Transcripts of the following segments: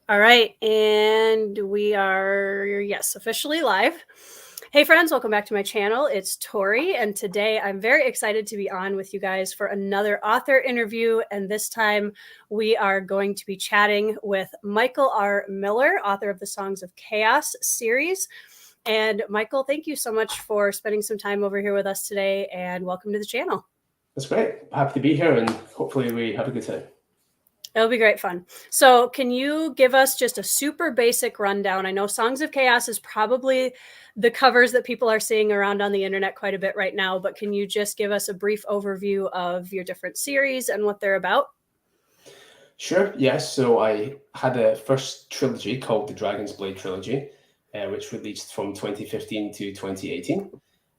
All right, and we are, yes, officially live. Hey friends, welcome back to my channel. It's Tori, and today I'm very excited to be on with you guys for another author interview, and this time we are going to be chatting with Michael R. Miller, author of the Songs of Chaos series. And Michael, thank you so much for spending some time over here with us today, and welcome to the channel. That's great. Happy to be here, and hopefully we have a good time. It'll be great fun. So can you give us just a super basic rundown? I know Songs of Chaos is probably the covers that people are seeing around on the internet quite a bit right now, but can you just give us a brief overview of your different series and what they're about? Sure, yes. So I had a first trilogy called the Dragon's Blade trilogy, which released from 2015 to 2018.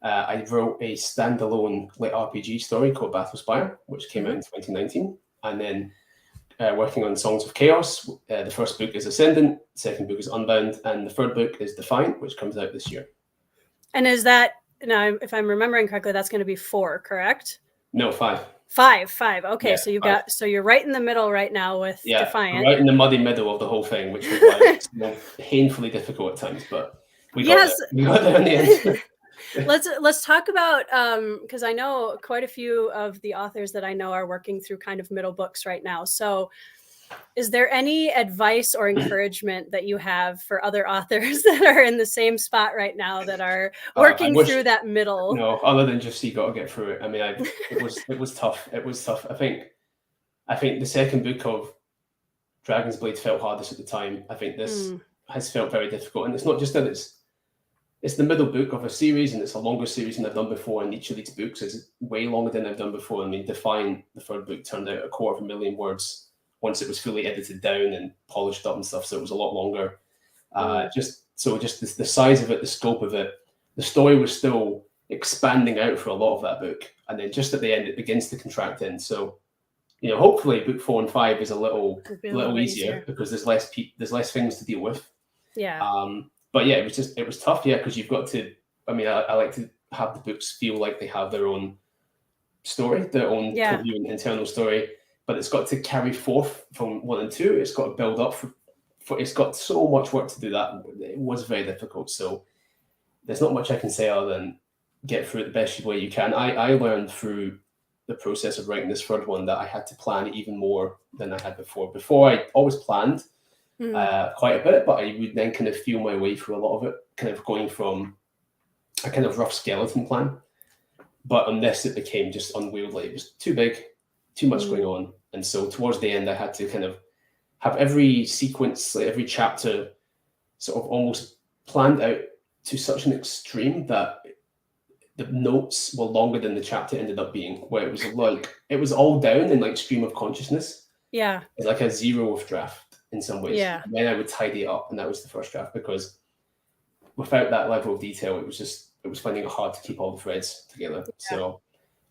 I wrote a standalone lit RPG story called Battlespire, which came out in 2019. And then working on Songs of Chaos. The first book is Ascendant, the second book is Unbound, and the third book is Defiant, which comes out this year. And is that, now, if I'm remembering correctly, that's going to be 4, correct? No, 5. 5. Okay, Yeah, so you've 5. got, so you're right in the middle right now with Defiant. Right in the muddy middle of the whole thing, which was like painfully difficult at times, but we got there. We got there in the end. Let's talk about, because I know quite a few of the authors that I know are working through kind of middle books right now. So is there any advice or encouragement that you have for other authors that are in the same spot right now that are working through that middle? No, other than just you got to get through it. I mean, it was tough. It was tough. I think the second book of Dragon's Blade felt hardest at the time. I think this has felt very difficult, and it's not just that it's the middle book of a series, and it's a longer series than I've done before, and each of these books is way longer than I've done before. I mean, Defiant, the third book, turned out 250,000 words once it was fully edited down and polished up and stuff, so it was a lot longer. Just the size of it, the scope of it, the story was still expanding out for a lot of that book, and then just at the end it begins to contract in. So, you know, hopefully book 4 and 5 is a little easier because there's less things to deal with. Yeah. But yeah, it was tough, yeah, because you've got to. I mean, I like to have the books feel like they have their own story, their own coherent internal story, but it's got to carry forth from 1 and 2. It's got to build up for it's got so much work to do that. It was very difficult. So there's not much I can say other than get through it the best way you can. I learned through the process of writing this third one that I had to plan even more than I had before. Before I always planned quite a bit, but I would then kind of feel my way through a lot of it, kind of going from a kind of rough skeleton plan. But on this, it became just unwieldy. It was too big, too much going on. And so towards the end, I had to kind of have every sequence, like every chapter sort of almost planned out to such an extreme that the notes were longer than the chapter ended up being, where it was like, it was all down in like stream of consciousness. Yeah. It's like a zero of draft in some ways. Yeah. And then I would tidy it up, and that was the first draft, because without that level of detail, it was finding it hard to keep all the threads together. Yeah. So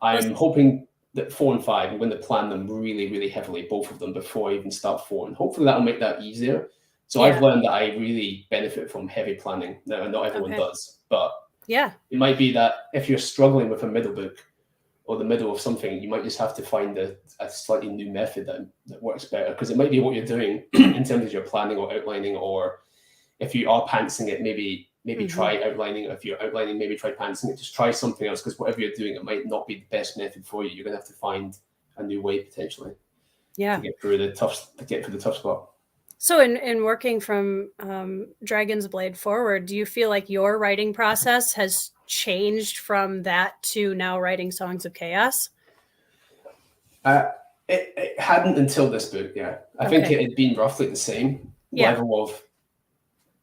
I'm hoping that 4 and 5, I'm going to plan them really, really heavily, both of them, before I even start 4. And hopefully that'll make that easier. So I've learned that I really benefit from heavy planning. Now, not everyone does, but it might be that if you're struggling with a middle book or the middle of something, you might just have to find a slightly new method that works better, because it might be what you're doing in terms of your planning or outlining, or if you are pantsing it, maybe try outlining. If you're outlining, maybe try pantsing it. Just try something else, because whatever you're doing, it might not be the best method for you. You're going to have to find a new way potentially. To get through the tough spot. So in working from Dragon's Blade forward, do you feel like your writing process has changed from that to now writing Songs of Chaos? It hadn't until this book, yeah. I think it had been roughly the same level of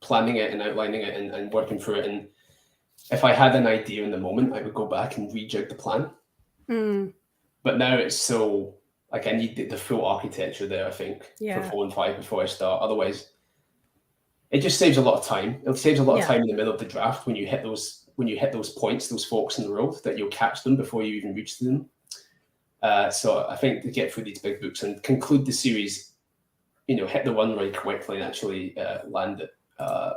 planning it and outlining it and working through it. And if I had an idea in the moment, I would go back and rejig the plan. But now it's so, like, I need the full architecture there, I think, for 4 and 5 before I start. Otherwise, it just saves a lot of time. It saves a lot of time in the middle of the draft when you hit those points, those forks in the road, that you'll catch them before you even reach them. So I think to get through these big books and conclude the series, you know, hit the run rate correctly and actually land it. I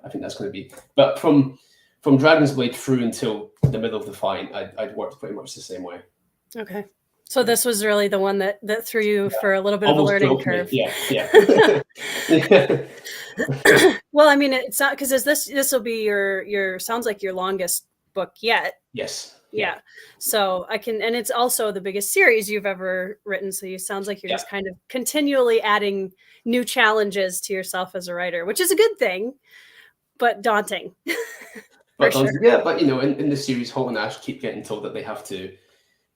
think that's going to be. But from Dragon's Blade through until the middle of Defiant, I'd worked pretty much the same way. Okay. So this was really the one that threw you for a little bit of a Almost learning broke me. curve. Yeah. Well, I mean, it's not because this will be your sounds like your longest book yet. Yes. Yeah. So I can, and it's also the biggest series you've ever written. So you sounds like you're just kind of continually adding new challenges to yourself as a writer, which is a good thing, but daunting. But yeah, but you know, in the series, Holt and Ash keep getting told that they have to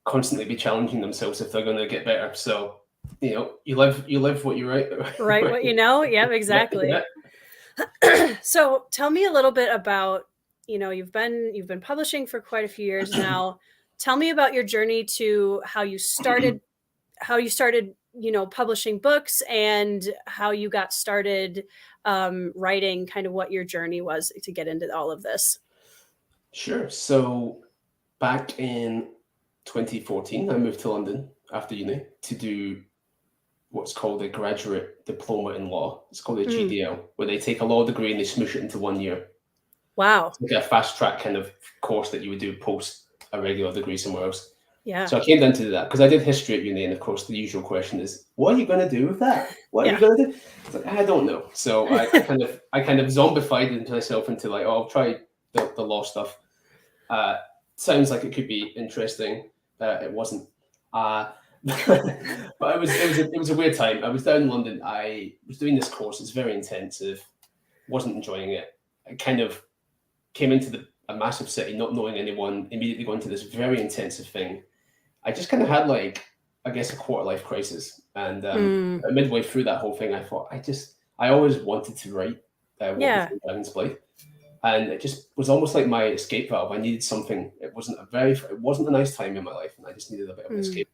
constantly be challenging themselves if they're going to get better. So, you know, you live what you write. Right, what you know. Yeah, exactly. Yeah. So tell me a little bit about, you know, you've been publishing for quite a few years now. Tell me about your journey to how you started, you know, publishing books, and how you got started writing, kind of what your journey was to get into all of this. Sure. So back in 2014, I moved to London after uni to do what's called a graduate diploma in law. It's called a GDL, where they take a law degree and they smoosh it into 1 year. Wow. It's like a fast track kind of course that you would do post a regular degree somewhere else. Yeah. So I came down to do that because I did history at uni, and of course the usual question is, what are you going to do with that? What are you going to do? It's like, I don't know. So I kind of zombified into myself into like, oh, I'll try the law stuff. Sounds like it could be interesting. It wasn't. But it was a weird time. I was down in London. I was doing this course. It's very intensive. Wasn't enjoying it. I kind of came into a massive city, not knowing anyone, immediately going to this very intensive thing. I just kind of had like, I guess, a quarter life crisis. And midway through that whole thing, I thought, I always wanted to write Dragon's Blade. And it just was almost like my escape valve. I needed something. It wasn't a nice time in my life, and I just needed a bit of an escape.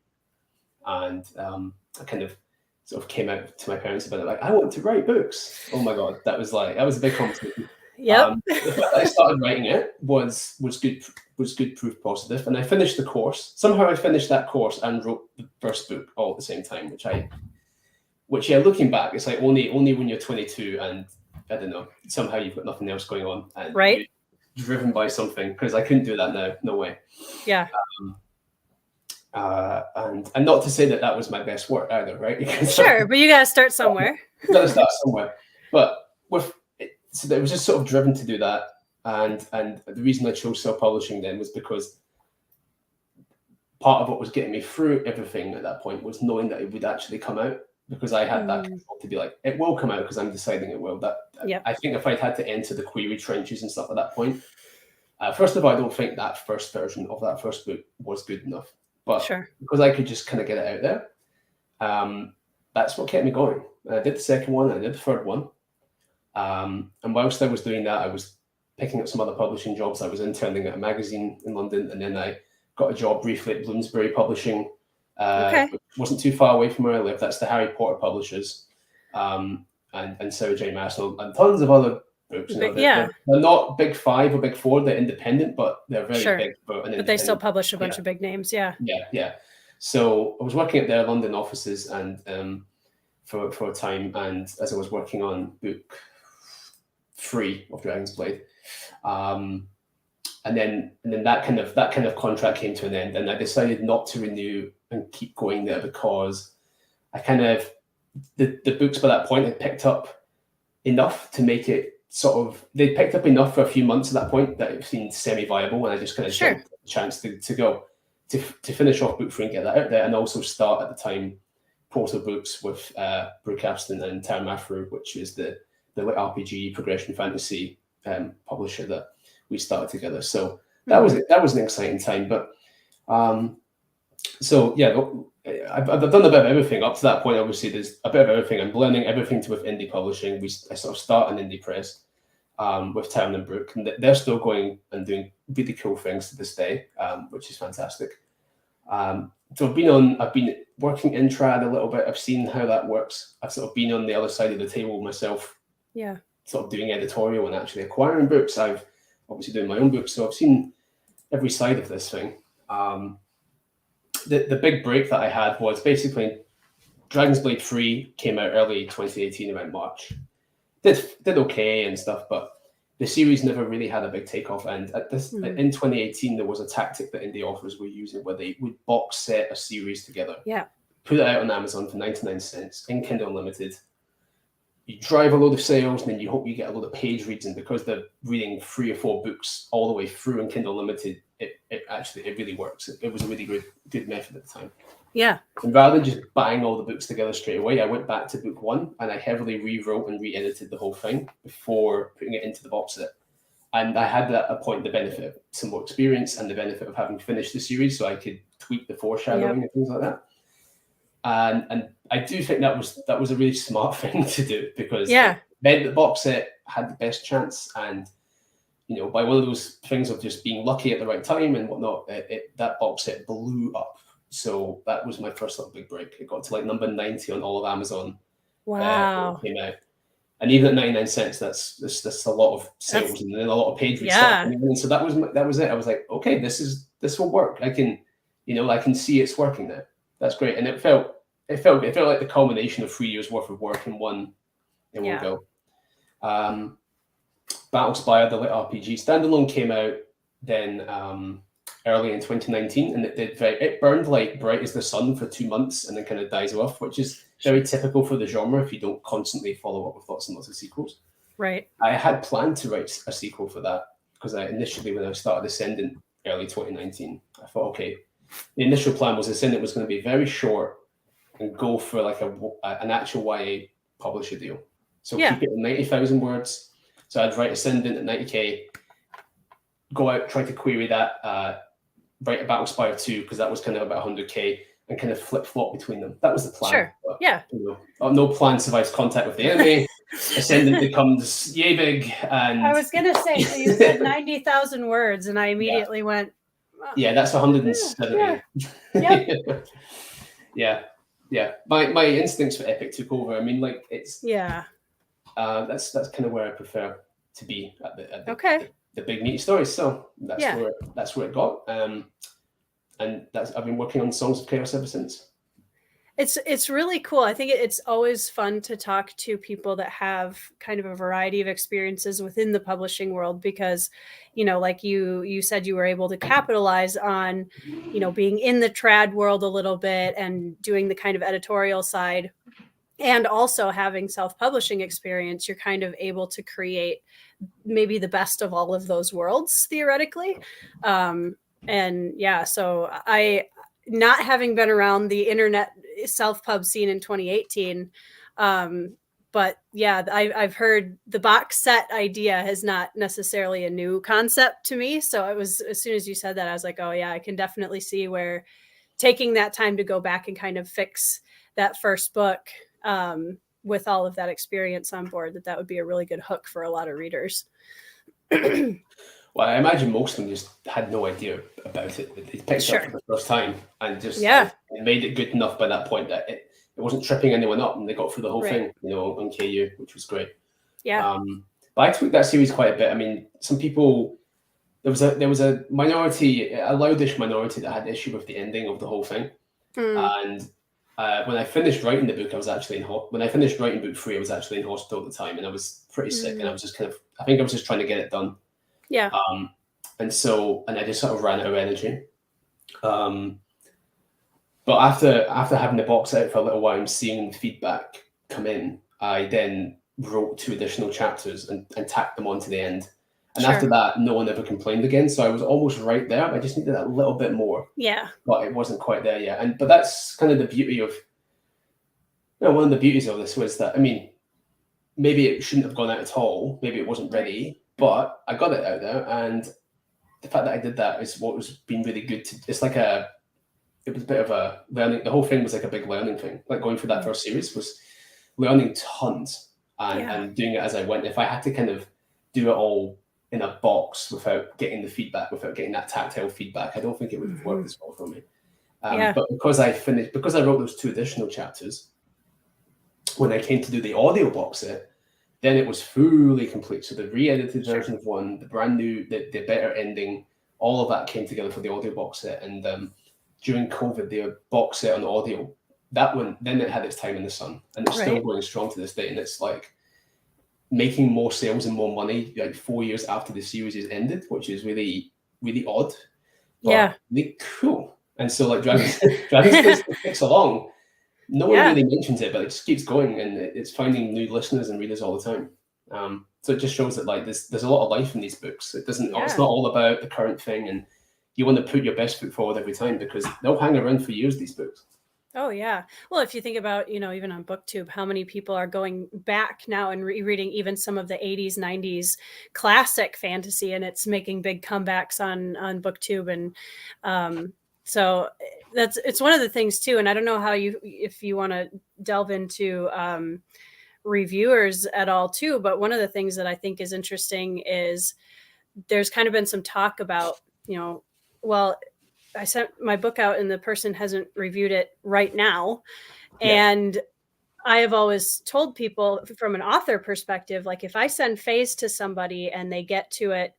And I kind of sort of came out to my parents about it, like, I want to write books. Oh my God, that was a big conversation. Yep. The fact that I started writing it was good proof positive, and I finished the course. Somehow I finished that course and wrote the first book all at the same time, which looking back, it's like only when you're 22 and I don't know, somehow you've got nothing else going on and you're driven by something, because I couldn't do that now, no way. Yeah. And not to say that was my best work either, right? Because sure, but you got to start somewhere. You got to start somewhere. But so I was just sort of driven to do that, and the reason I chose self-publishing then was because part of what was getting me through everything at that point was knowing that it would actually come out, because I had that control to be like, it will come out because I'm deciding it will. I think if I'd had to enter the query trenches and stuff at that point, first of all, I don't think that first version of that first book was good enough. But because I could just kind of get it out there, that's what kept me going. I did the second one, I did the third one. And whilst I was doing that, I was picking up some other publishing jobs. I was interning at a magazine in London, and then I got a job briefly at Bloomsbury Publishing. Which wasn't too far away from where I live. That's the Harry Potter publishers, and Sarah J. Maas and tons of other books. They're not big five or big four. They're independent, but they're very big. But they still publish a bunch of big names. Yeah. So I was working at their London offices and for a time, and as I was working on book 3 of Dragon's Blade, and then that kind of contract came to an end, and I decided not to renew and keep going there, because I kind of the books by that point had picked up enough to make it they picked up enough for a few months at that point that it seemed semi-viable, and I just kind of jumped at the chance to finish off book 3 and get that out there, and also start at the time Portal Books with Brooke Aston and Tam Afro, which is the RPG progression fantasy publisher that we started together. So that was an exciting time. But so yeah, I've done a bit of everything up to that point. Obviously, there's a bit of everything. I'm blending everything with indie publishing. I sort of start an indie press with Tam and Brooke, and they're still going and doing really cool things to this day, which is fantastic. So I've been working in trad a little bit. I've seen how that works. I've sort of been on the other side of the table myself. Yeah. Sort of doing editorial and actually acquiring books. I've obviously doing my own books, so I've seen every side of this thing. The big break that I had was basically Dragon's Blade 3 came out early 2018, around March. Did okay and stuff, but the series never really had a big takeoff. And in 2018, there was a tactic that indie authors were using where they would box set a series together, put it out on Amazon for 99 cents in Kindle Unlimited. You drive a load of sales, and then you hope you get a load of page reads. And because they're reading 3 or 4 books all the way through in Kindle Unlimited, it really works. It was a really good method at the time. Yeah. And rather than just buying all the books together straight away, I went back to book 1 and I heavily rewrote and re-edited the whole thing before putting it into the box set. And I had at a point the benefit of some more experience and the benefit of having finished the series, so I could tweak the foreshadowing and things like that. And I do think that was a really smart thing to do, because it meant the box set had the best chance. And by one of those things of just being lucky at the right time and whatnot, that box set blew up. So that was my first little big break. It got to like number 90 on all of Amazon. Wow. When it came out. And even at 99 cents, that's a lot of sales and then a lot of page reads. And so that was it. I was like, okay, this will work. I can see it's working now. That's great. And it felt like the culmination of 3 years worth of work in one go. Battlespire, the lit RPG standalone, came out then early in 2019, and it burned like bright as the sun for 2 months and then kind of dies off, which is very typical for the genre if you don't constantly follow up with lots and lots of sequels. Right. I had planned to write a sequel for that, because initially when I started Ascendant early 2019, I thought, okay, the initial plan was Ascendant was going to be very short and go for like an actual YA publisher deal. So keep it at 90,000 words. So I'd write Ascendant at 90k, go out, try to query that, write a Battlespire 2, because that was kind of about 100k, and kind of flip-flop between them. That was the plan. Sure. But, no plan survives contact with the enemy. Ascendant becomes yay big. And I was going to say, so you said 90,000 words, and I immediately went, yeah, that's 170. Yeah. My instincts for epic took over. I mean, like, it's that's kind of where I prefer to be at the big meaty stories. So that's where it got. And I've been working on Songs of Chaos ever since. It's really cool. I think it's always fun to talk to people that have kind of a variety of experiences within the publishing world, because, like you said, you were able to capitalize on, being in the trad world a little bit and doing the kind of editorial side, and also having self-publishing experience. You're kind of able to create maybe the best of all of those worlds, theoretically. So I, not having been around the internet self-pub scene in 2018, but I've heard the box set idea is not necessarily a new concept to me. So it was, as soon as you said that, I was like, oh yeah, I can definitely see where taking that time to go back and kind of fix that first book, with all of that experience on board, that would be a really good hook for a lot of readers. Well, I imagine most of them just had no idea about it. They picked it up for the first time and just made it good enough by that point that it wasn't tripping anyone up, and they got through the whole thing, on KU, which was great. Yeah. But I tweaked that series quite a bit. I mean, some people, there was a minority, a loudish minority, that had issue with the ending of the whole thing. And when I finished writing the book, I was actually when I finished writing book 3, I was actually in hospital at the time, and I was pretty sick, and I was just I think I was just trying to get it done. Yeah. And I just sort of ran out of energy. But after having the box out for a little while and seeing feedback come in, I then wrote 2 additional chapters and tacked them onto the end. And after that, no one ever complained again. So I was almost right there. I just needed a little bit more. Yeah. But it wasn't quite there yet. But that's kind of the beauty of, one of the beauties of this was that, I mean, maybe it shouldn't have gone out at all. Maybe it wasn't ready, but I got it out there. And the fact that I did that is what was been really good. It was a bit of a learning. The whole thing was like a big learning thing. Like going through that first series was learning tons and doing it as I went. If I had to kind of do it all in a box without getting the feedback, without getting that tactile feedback, I don't think it would have worked as well for me. But because I wrote those 2 additional chapters, when I came to do the audio box set, then it was fully complete. So the re-edited version of 1, the brand new, the better ending, all of that came together for the audio box set. And during COVID, the box set on audio, that one, then it had its time in the sun, and it's still going strong to this day. And it's like making more sales and more money like 4 years after the series is ended, which is really, really odd, but really cool. And so like Dragons still ticks along. No one really mentions it, but it just keeps going, and it's finding new listeners and readers all the time. So it just shows that like there's a lot of life in these books. It's not all about the current thing, and you want to put your best foot forward every time, because they'll hang around for years, these books. Oh, yeah. Well, if you think about, even on BookTube, how many people are going back now and rereading even some of the 80s, 90s classic fantasy, and it's making big comebacks on BookTube. And so it's one of the things too. And I don't know if you want to delve into reviewers at all too, but one of the things that I think is interesting is there's kind of been some talk about, well, I sent my book out and the person hasn't reviewed it right now. And I have always told people from an author perspective, like if I send phase to somebody and they get to it,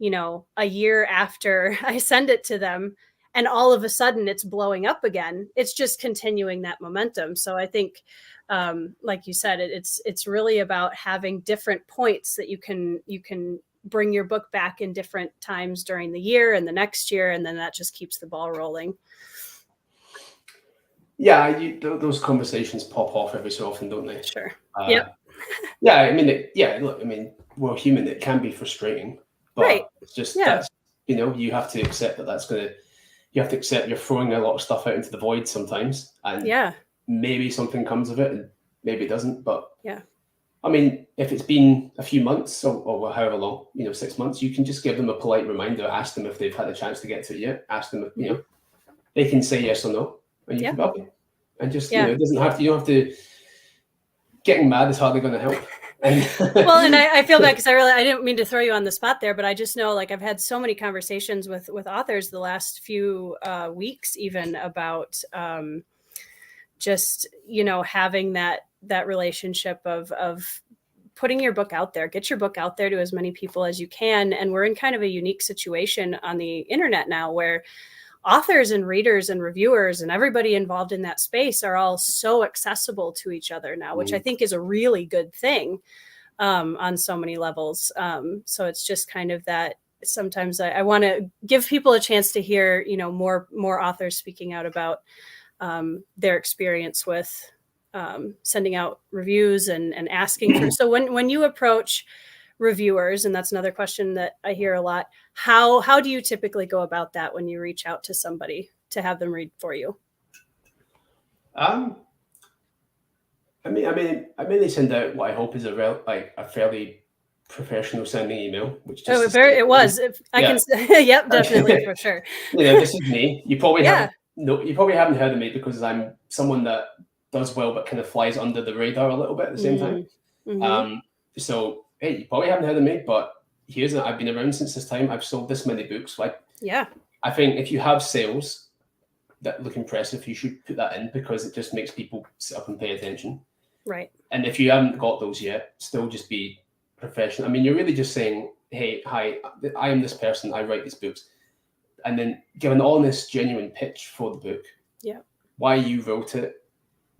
a year after I send it to them, and all of a sudden it's blowing up again, it's just continuing that momentum. So I think, like you said, it's really about having different points that you can bring your book back in different times during the year and the next year, and then that just keeps the ball rolling. Yeah, those conversations pop off every so often, don't they? Sure. Yep. Yeah, I mean, look, I mean, we're human. It can be frustrating, but it's just that's you have to accept you have to accept you're throwing a lot of stuff out into the void sometimes, and maybe something comes of it, and maybe it doesn't. But I mean, if it's been a few months or however long, 6 months, you can just give them a polite reminder, ask them if they've had a chance to get to it yet, ask them if, they can say yes or no, and you can help it. And just, it doesn't have to, you don't have to, getting mad is hardly going to help. Well, and I feel bad because I didn't mean to throw you on the spot there, but I just know, like, I've had so many conversations with authors the last few weeks, even about just, having that relationship of putting your book out there, get your book out there to as many people as you can. And we're in kind of a unique situation on the internet now where authors and readers and reviewers and everybody involved in that space are all so accessible to each other now, which I think is a really good thing on so many levels. So it's just kind of that sometimes I want to give people a chance to hear, more authors speaking out about their experience with sending out reviews and asking for. So when you approach reviewers, and that's another question that I hear a lot, how do you typically go about that when you reach out to somebody to have them read for you? I mainly send out what I hope is a fairly professional sounding email, which just it was. I can, yep, definitely for sure. This is me. You probably haven't heard of me because I'm someone that does well but kind of flies under the radar a little bit at the same time. So hey, you probably haven't heard of me, but I've been around since this time. I've sold this many books. I think if you have sales that look impressive, you should put that in because it just makes people sit up and pay attention. Right. And if you haven't got those yet, still just be professional. I mean, you're really just saying, hey, hi, I am this person. I write these books. And then give an honest, genuine pitch for the book. Yeah. Why you wrote it.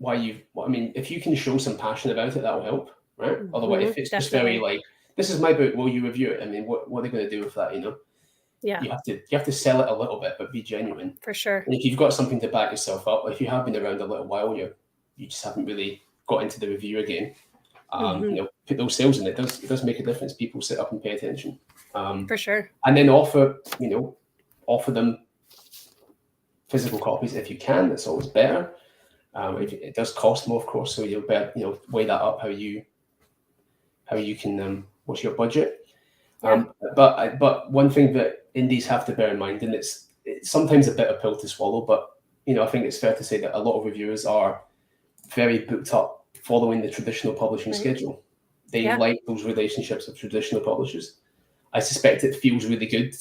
If you can show some passion about it, that will help, right? Otherwise, if it's just very like, this is my book, will you review it? I mean, what are they going to do with that, Yeah. You have to sell it a little bit, but be genuine. For sure. And if you've got something to back yourself up, if you have been around a little while, you just haven't really got into the review again. Put those sales in. It does make a difference. People sit up and pay attention. For sure. And then offer them physical copies if you can. That's always better. It does cost more, of course, so you'll weigh that up how you can what's your budget. But one thing that indies have to bear in mind, and it's sometimes a bitter pill to swallow, but I think it's fair to say that a lot of reviewers are very booked up following the traditional publishing schedule. They like those relationships with traditional publishers. I suspect it feels really good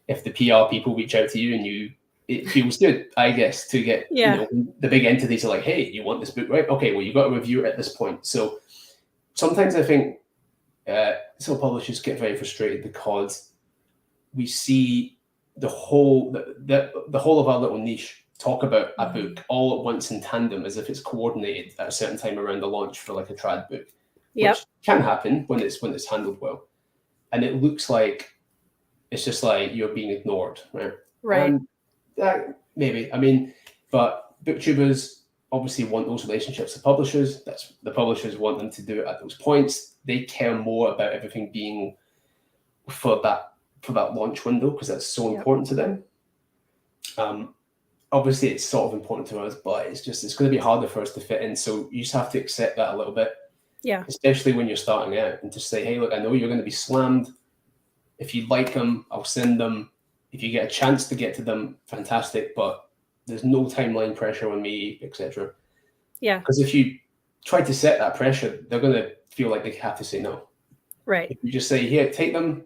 if the PR people reach out to you and it feels good, I guess, to get the big entities are like, hey, you want this book, right? Okay, well, you've got to review it at this point. So sometimes I think some publishers get very frustrated because we see the whole of our little niche talk about a book all at once in tandem as if it's coordinated at a certain time around the launch for like a trad book. which can happen when it's handled well. And it looks like it's just like you're being ignored, right? Right. And maybe, I mean, but booktubers obviously want those relationships with publishers. That's the publishers want them to do it at those points. They care more about everything being for that launch window because that's so important to them. Obviously, it's sort of important to us, but it's going to be harder for us to fit in. So you just have to accept that a little bit. Yeah. Especially when you're starting out, and just say, hey, look, I know you're going to be slammed. If you like them, I'll send them. If you get a chance to get to them, fantastic. But there's no timeline pressure on me, etc. Yeah. Because if you try to set that pressure, they're going to feel like they have to say no. Right. If you just say, here, take them,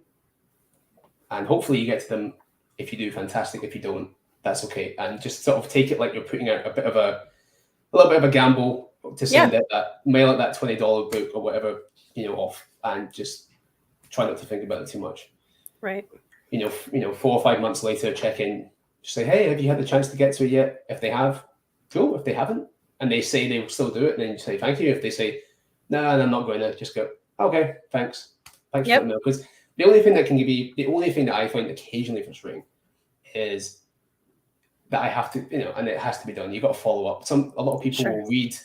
and hopefully you get to them. If you do, fantastic. If you don't, that's okay. And just sort of take it like you're putting out a little bit of a gamble to send out mail out that $20 book or whatever, off, and just try not to think about it too much. Right. 4 or 5 months later, check in, just say, hey, have you had the chance to get to it yet? If they have, cool. If they haven't, and they say they will still do it, then you say thank you. If they say, no, I'm not going to, just go, okay, thanks for letting me know. Because the only thing that I find occasionally frustrating is that I have to, and it has to be done. You've got to follow up. A lot of people will read,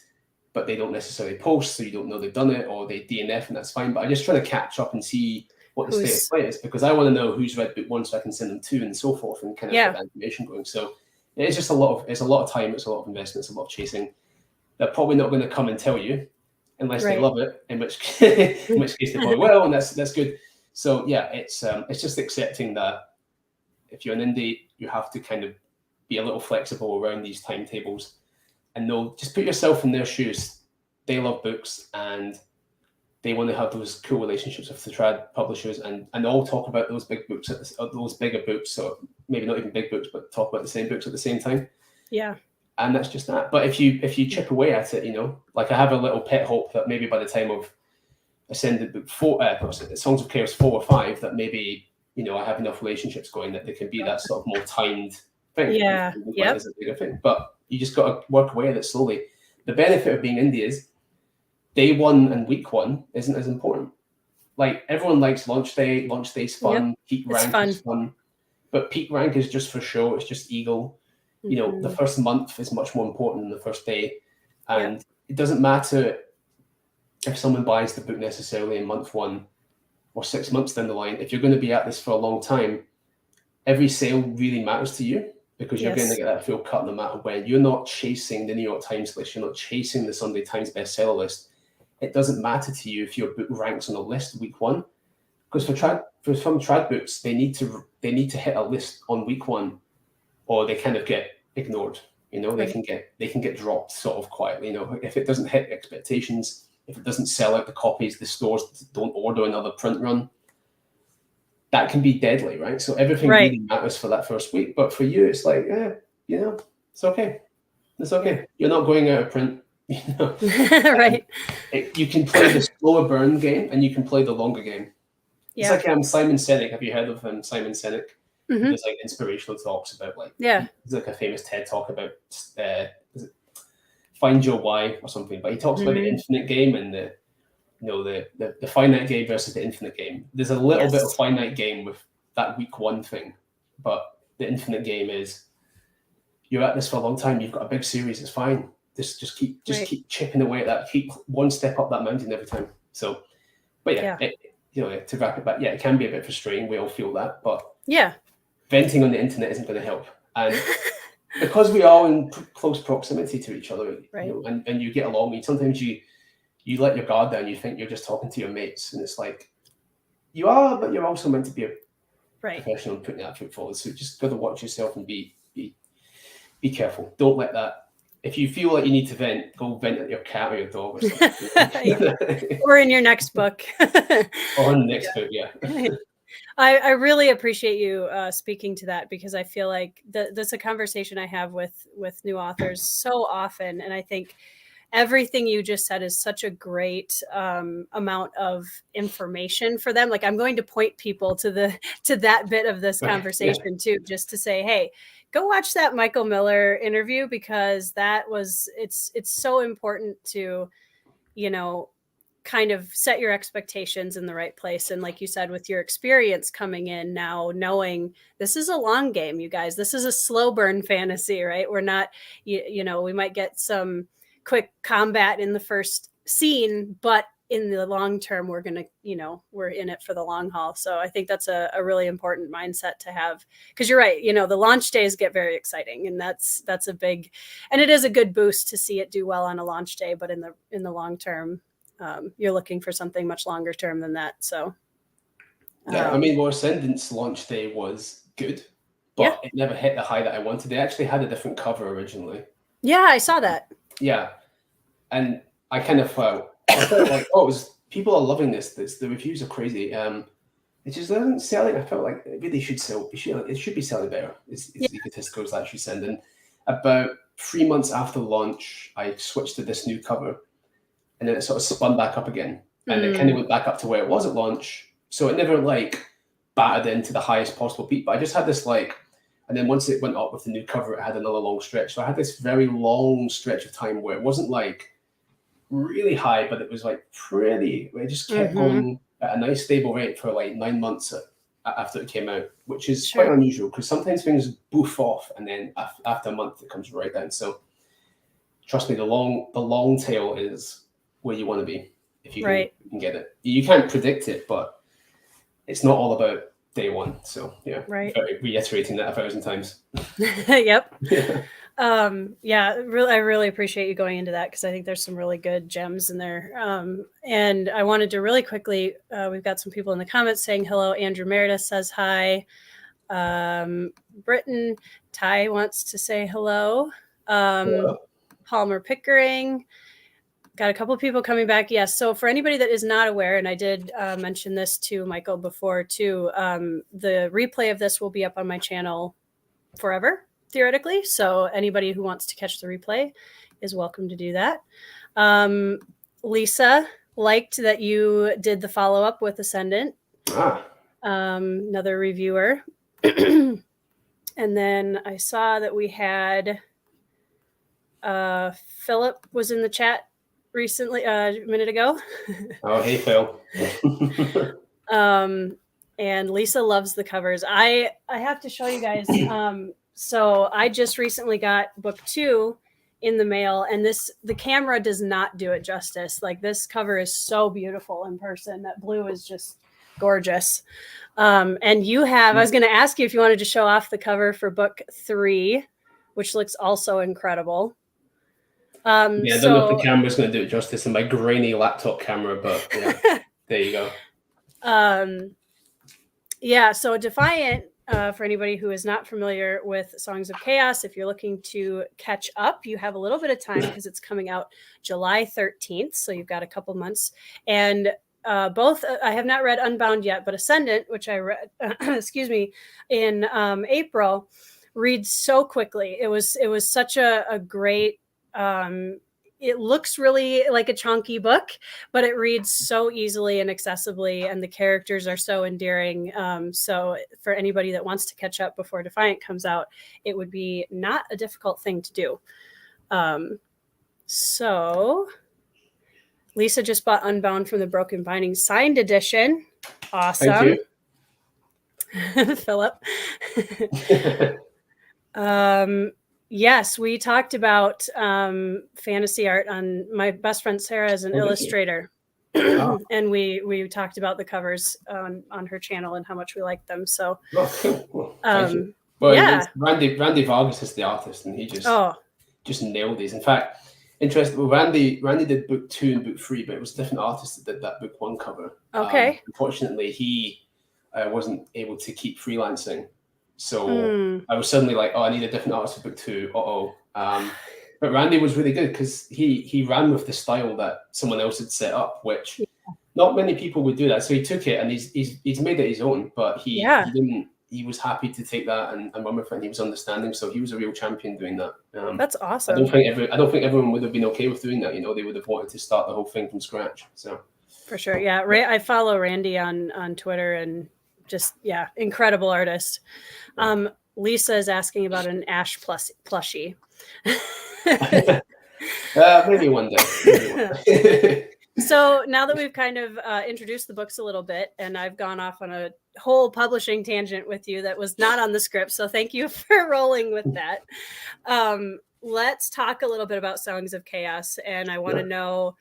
but they don't necessarily post, so you don't know they've done it, or they DNF, and that's fine. But I just try to catch up and see what the state of play is, because I want to know who's read book 1 so I can send them 2 and so forth, and kind of get that information going. So it's just a lot of time, it's a lot of investment, it's a lot of chasing. They're probably not going to come and tell you unless they love it, in which case they probably will, and that's good. So yeah, it's just accepting that if you're an indie, you have to kind of be a little flexible around these timetables, and just put yourself in their shoes. They love books, and they want to have those cool relationships with the trad publishers, and all talk about those big books, those bigger books, so maybe not even big books, but talk about the same books at the same time. Yeah. And that's just that. But if you chip away at it, like I have a little pet hope that maybe by the time of Ascendant book 4, Songs of Chaos 4 or 5, that maybe I have enough relationships going that there can be that sort of more timed thing. Yeah. Yeah. Is a bigger thing, but you just got to work away at it slowly. The benefit of being indie is day 1 and week 1 isn't as important. Like, everyone likes launch day. Launch day's fun. Peak rank is fun, but peak rank is just for show. It's just ego. The first month is much more important than the first day, and it doesn't matter if someone buys the book necessarily in month 1 or 6 months down the line. If you're going to be at this for a long time, every sale really matters to you, because you're going to get that full cut no matter when. You're not chasing the New York Times list. You're not chasing the Sunday Times bestseller list. It doesn't matter to you if your book ranks on a list week 1, because for some trad books, they need to hit a list on week 1, or they kind of get ignored. They can get dropped sort of quietly. If it doesn't hit expectations, if it doesn't sell out the copies, the stores don't order another print run, that can be deadly, right? So everything really matters for that first week. But for you, it's like, it's okay. It's okay. You're not going out of print. Right. You can play the slower burn game, and you can play the longer game. It's like Simon Sinek. Have you heard of him, Simon Sinek? He does like inspirational talks about he's like a famous TED talk about find your why or something. But he talks about the infinite game and the finite game versus the infinite game. There's a little bit of finite game with that week 1 thing, but the infinite game is you're at this for a long time. You've got a big series. It's fine. Just keep chipping away at that. Keep one step up that mountain every time. So, but to wrap it back, it can be a bit frustrating. We all feel that, but venting on the internet isn't going to help. And because we are in close proximity to each other, and you get along, and sometimes you let your guard down. You think you're just talking to your mates, and it's like you are, but you're also meant to be a professional and putting that foot forward. So you just got to watch yourself and be careful. Don't let that. If you feel like you need to vent, go vent at your cat or your dog or something. Or in your next book. Or in the next book, I really appreciate you speaking to that, because I feel like that's a conversation I have with new authors so often. And I think everything you just said is such a great amount of information for them. Like, I'm going to point people to that bit of this conversation too, just to say, hey, go watch that Michael Miller interview, because it's so important to, kind of set your expectations in the right place. And like you said, with your experience coming in now, knowing this is a long game, you guys, this is a slow burn fantasy, right? We're not, you know, we might get some quick combat in the first scene, but in the long term, we're going to, you know, we're in it for the long haul. So I think that's a really important mindset to have, because you're right. You know, the launch days get very exciting, and that's a big, and it is a good boost to see it do well on a launch day, but in the long term, you're looking for something much longer term than that. So. Yeah, I mean, well, Ascendant's launch day was good, but it never hit the high that I wanted. They actually had a different cover originally. Yeah, I saw that. Yeah, and I kind of felt like, oh, it was, people are loving this. The reviews are crazy. It just doesn't sell it. I felt like it really should sell. It should be selling better. It's egotistical as that should send. And about 3 months after launch, I switched to this new cover, and then it sort of spun back up again, and it kind of went back up to where it was at launch. So it never like battered into the highest possible peak. But I just had this like, and then once it went up with the new cover, it had another long stretch. So I had this very long stretch of time where it wasn't like really high, but it was like pretty, it just kept going at a nice stable rate for like 9 months after it came out, which is quite unusual, because sometimes things boof off and then after a month it comes right down. So trust me, the long tail is where you want to be if you can get it. You can't predict it, but it's not all about day one. So yeah, reiterating that 1,000 times. Yep. Yeah, really, I really appreciate you going into that, because I think there's some really good gems in there. And I wanted to really quickly, we've got some people in the comments saying hello. Andrew Meredith says hi. Britton Ty wants to say hello. Palmer Pickering. Got a couple of people coming back. Yes. So for anybody that is not aware, and I did mention this to Michael before too, the replay of this will be up on my channel forever, theoretically. So anybody who wants to catch the replay is welcome to do that. Lisa liked that you did the follow-up with Ascendant. Another reviewer. And then I saw that we had Philip was in the chat recently, a minute ago. Oh, hey, Phil. And Lisa loves the covers. I have to show you guys. So I just recently got book 2 in the mail, and the camera does not do it justice. Like, this cover is so beautiful in person. That blue is just gorgeous. And you have, I was going to ask you if you wanted to show off the cover for book 3, which looks also incredible. Yeah, I don't know if the camera's going to do it justice in my grainy laptop camera, but yeah, there you go. Yeah, so Defiant, for anybody who is not familiar with Songs of Chaos, if you're looking to catch up, you have a little bit of time, because it's coming out July 13th, so you've got a couple months. And both, I have not read Unbound yet, but Ascendant, which I read, excuse me, in April, reads so quickly. It was such a great, it looks really like a chunky book, but it reads so easily and accessibly, and the characters are so endearing. So for anybody that wants to catch up before Defiant comes out, it would be not a difficult thing to do. So Lisa just bought Unbound from the Broken Binding signed edition. Awesome. Thank you. Philip. Yes, we talked about fantasy art on my best friend Sarah is an illustrator. And we talked about the covers on her channel and how much we like them. So thank you. Well, yeah. Randy Vargas is the artist, and he just nailed these. In fact, interesting. Well, Randy did book 2 and book 3, but it was a different artist that did that book 1 cover. Okay. Unfortunately, he wasn't able to keep freelancing. So I was suddenly like, oh, I need a different artist for book 2. But Randy was really good, because he ran with the style that someone else had set up, which not many people would do that. So he took it, and he's made it his own. But he didn't. He was happy to take that and run with it, and he was understanding. So he was a real champion doing that. That's awesome. I don't think everyone would have been okay with doing that. You know, they would have wanted to start the whole thing from scratch. So for sure, yeah. I follow Randy on Twitter, and just incredible artist. Lisa is asking about an Ash plushie. Maybe one day. So now that we've kind of introduced the books a little bit, and I've gone off on a whole publishing tangent with you that was not on the script, so thank you for rolling with that. Let's talk a little bit about Songs of Chaos, and I want to know,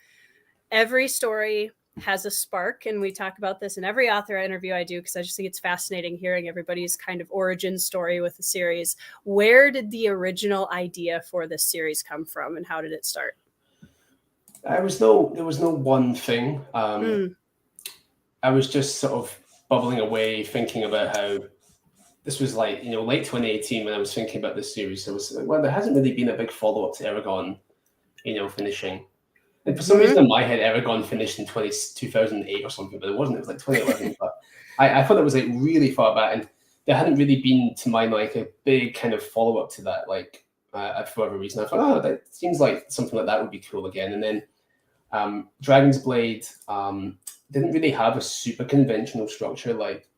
every story has a spark, and we talk about this in every author interview I do because I just think it's fascinating hearing everybody's kind of origin story with the series. Where did the original idea for this series come from, and how did it start? There was no one thing. I was just sort of bubbling away, thinking about how this was like, late 2018 when I was thinking about this series. I was like, well, there hasn't really been a big follow-up to Eragon, finishing. And for some reason in my head, Eragon finished in 2008 or something, but it wasn't. It was like 2011. But I thought it was like really far back, and there hadn't really been, to my mind, like a big kind of follow-up to that. Like for whatever reason, I thought, oh, that seems like something like that would be cool again. And then Dragon's Blade didn't really have a super conventional structure. Like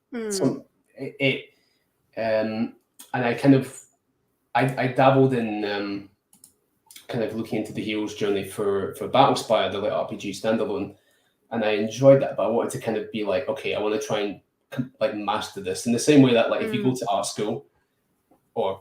and I kind of I dabbled in kind of looking into the hero's journey for Battlespire, the RPG standalone, and I enjoyed that. But I wanted to kind of be like, okay, I want to try and like master this in the same way that like if you go to art school,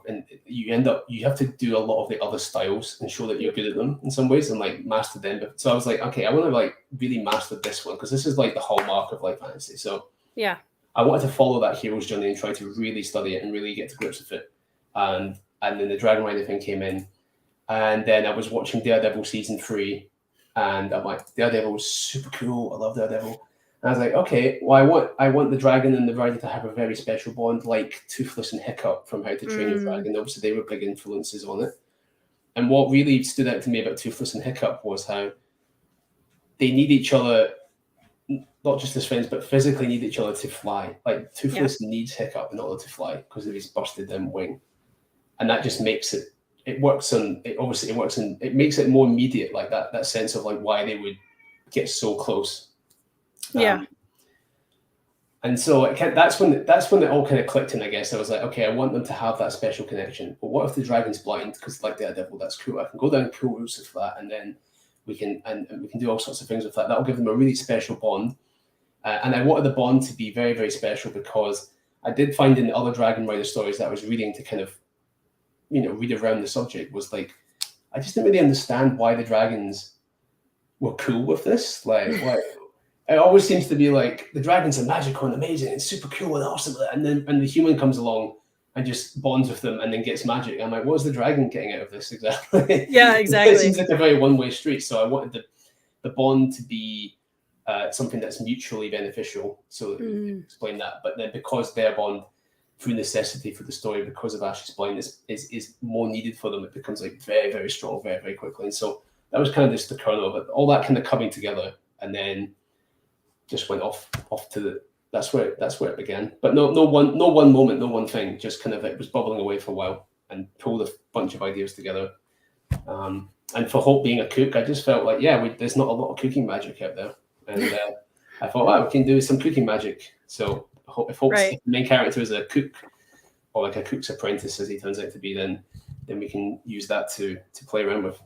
and you have to do a lot of the other styles and show that you're good at them in some ways and like master them. But so I was like, okay, I want to like really master this one because this is like the hallmark of like fantasy. So yeah, I wanted to follow that hero's journey and try to really study it and really get to grips with it. And then the Dragon Rider thing came in, and then I was watching Daredevil season 3, and I'm like, Daredevil was super cool. I love Daredevil. And I was like, okay, well, I want the dragon and the rider to have a very special bond, like Toothless and Hiccup from How to Train Your Dragon. Obviously, they were big influences on it. And what really stood out to me about Toothless and Hiccup was how they need each other, not just as friends, but physically need each other to fly. Like Toothless needs Hiccup in order to fly because of his busted wing, and that just makes it. It works on it. Obviously, it makes it more immediate, like that sense of like why they would get so close. And so that's when it all kind of clicked in. I guess I was like, okay, I want them to have that special connection. But what if the dragon's blind? Because like Daredevil, that's cool. I can go down cool routes with that, and then we can do all sorts of things with that. That'll give them a really special bond. And I wanted the bond to be very, very special because I did find in the other Dragon Rider stories that I was reading to kind of, read around the subject was like, I just didn't really understand why the dragons were cool with this. Like, it always seems to be like the dragons are magical and amazing and super cool and awesome, and then the human comes along and just bonds with them and then gets magic. I'm like, what's the dragon getting out of this exactly? Yeah, exactly. It seems like a very one-way street. So I wanted the bond to be something that's mutually beneficial, so that we can explain that. But then because their bond, through necessity for the story, because of Ash's blindness, is more needed for them, it becomes like very, very strong, very, very quickly. And so that was kind of just the kernel of it. All that kind of coming together, and then just went off to that's where it began. But no one moment, no one thing. Just kind of it was bubbling away for a while and pulled a bunch of ideas together. And for Hope being a cook, I just felt like there's not a lot of cooking magic out there, and I thought, wow, we can do some cooking magic. So if Hope's the main character is a cook, or like a cook's apprentice as he turns out to be, then we can use that to play around with.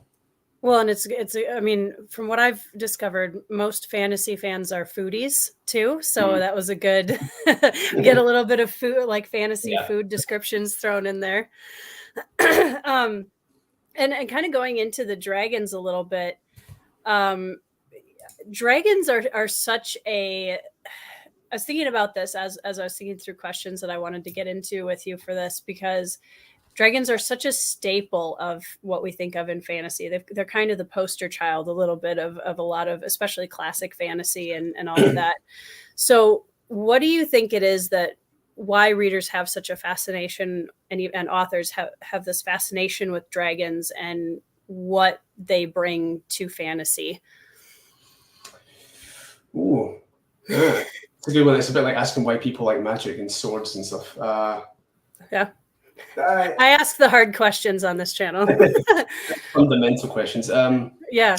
Well, and it's I mean, from what I've discovered, most fantasy fans are foodies too. So that was a good get a little bit of food, like fantasy food descriptions thrown in there. And kind of going into the dragons a little bit. Dragons are such a. I was thinking about this as I was thinking through questions that I wanted to get into with you for this, because dragons are such a staple of what we think of in fantasy. They're kind of the poster child a little bit of a lot of, especially classic fantasy and all of that. So what do you think it is that why readers have such a fascination and authors have this fascination with dragons and what they bring to fantasy? Ooh, yeah. It's a good one. It's a bit like asking why people like magic and swords and stuff. Yeah. I ask the hard questions on this channel. Fundamental questions. Yeah.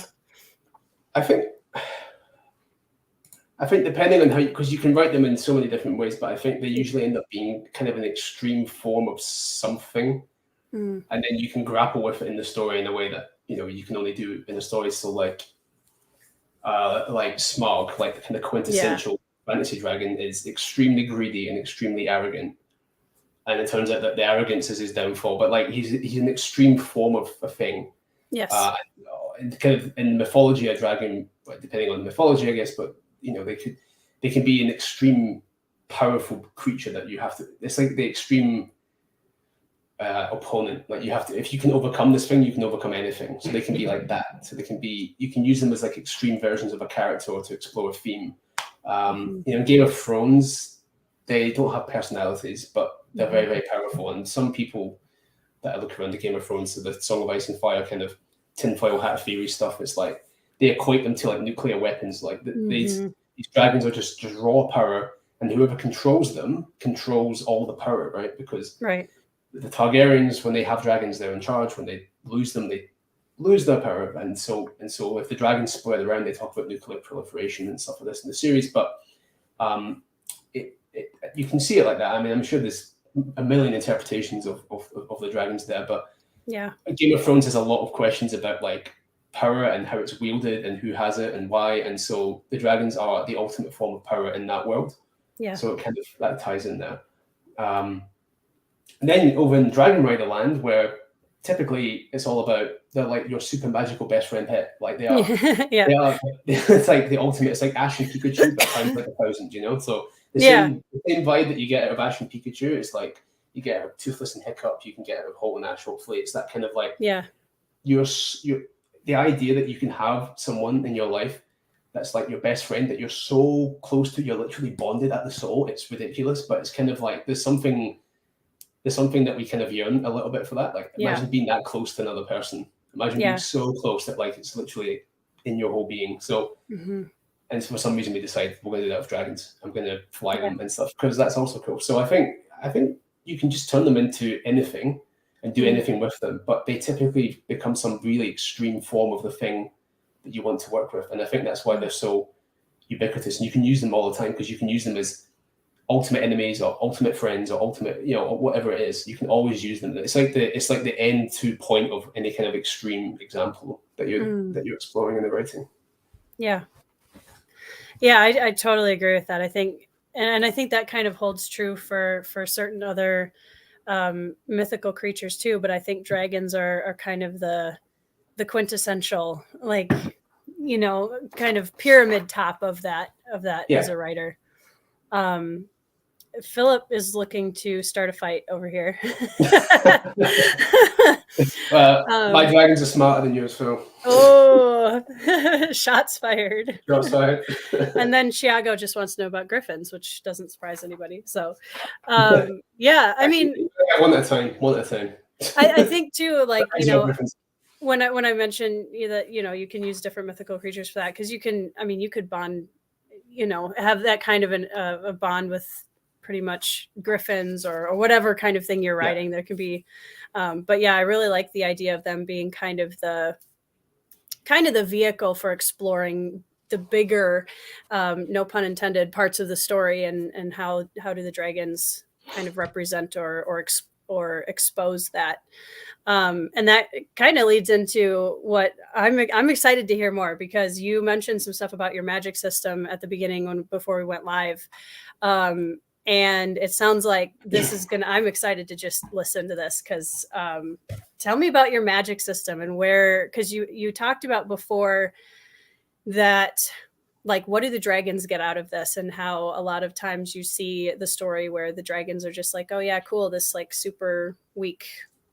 I think depending on how, because you can write them in so many different ways, but I think they usually end up being kind of an extreme form of something, and then you can grapple with it in the story in a way that you can only do in a story. So like, like Smaug, like the kind of quintessential fantasy dragon, is extremely greedy and extremely arrogant. And it turns out that the arrogance is his downfall. But like he's an extreme form of a thing. Yes. Kind of in mythology, a dragon, depending on the mythology, I guess, but they can be an extreme powerful creature that you have to. It's like the extreme opponent. Like you have to, if you can overcome this thing, you can overcome anything. So they can be like that. So they can be. You can use them as like extreme versions of a character or to explore a theme. In Game of Thrones, they don't have personalities, but they're very, very powerful. And some people that I look around the Game of Thrones, so the Song of Ice and Fire kind of tinfoil hat theory stuff, it's like they equate them to like nuclear weapons. Like these dragons are just raw power, and whoever controls them controls all the power, right? Because the Targaryens, when they have dragons, they're in charge. When they lose them, they lose their power. And so if the dragons spread around, they talk about nuclear proliferation and stuff like this in the series. But you can see it like that. I mean, I'm sure there's a million interpretations of the dragons there, but Game of Thrones has a lot of questions about like power and how it's wielded and who has it and why, and so the dragons are the ultimate form of power in that world. So it kind of that ties in there. And then over in Dragon Rider Land, where typically it's all about they're like your super magical best friend pet, like they are. They are. It's like the ultimate. It's like Ash and Pikachu, but times like 1,000. So the same vibe that you get out of Ash and Pikachu, it's like you get out of Toothless and Hiccup, you can get out of Holt and Ash, hopefully. It's that kind of like you're the idea that you can have someone in your life that's like your best friend that you're so close to, you're literally bonded at the soul. It's ridiculous, but it's kind of like there's something that we kind of yearn a little bit for that. Like imagine being that close to another person. Imagine being so close that like it's literally in your whole being. So and for some reason we decide we're going to do that with dragons. I'm going to fly them and stuff because that's also cool. So I think you can just turn them into anything and do anything with them, but they typically become some really extreme form of the thing that you want to work with. And I think that's why they're so ubiquitous. And you can use them all the time because you can use them as ultimate enemies or ultimate friends or ultimate, or whatever it is. You can always use them. It's like the end to point of any kind of extreme example that you're exploring in the writing. I totally agree with that. I think, and I think that kind of holds true for certain other mythical creatures too. But I think dragons are kind of the quintessential, like, kind of pyramid top of that as a writer. Philip is looking to start a fight over here. My dragons are smarter than yours, Phil. Oh, shots fired. Shots fired. And then Chiago just wants to know about griffins, which doesn't surprise anybody. So, I mean, one at a time. I think too, like, when I mentioned that, you can use different mythical creatures for that, because you could bond, have that kind of a bond with pretty much griffins or whatever kind of thing you're writing. There could be, but I really like the idea of them being kind of the vehicle for exploring the bigger, no pun intended, parts of the story, and how do the dragons kind of represent or expose that. And that kind of leads into what I'm excited to hear more, because you mentioned some stuff about your magic system at the beginning before we went live. And it sounds like this is I'm excited to just listen to this, because tell me about your magic system and because you talked about before that, like, what do the dragons get out of this, and how a lot of times you see the story where the dragons are just like, oh yeah, cool, this like super weak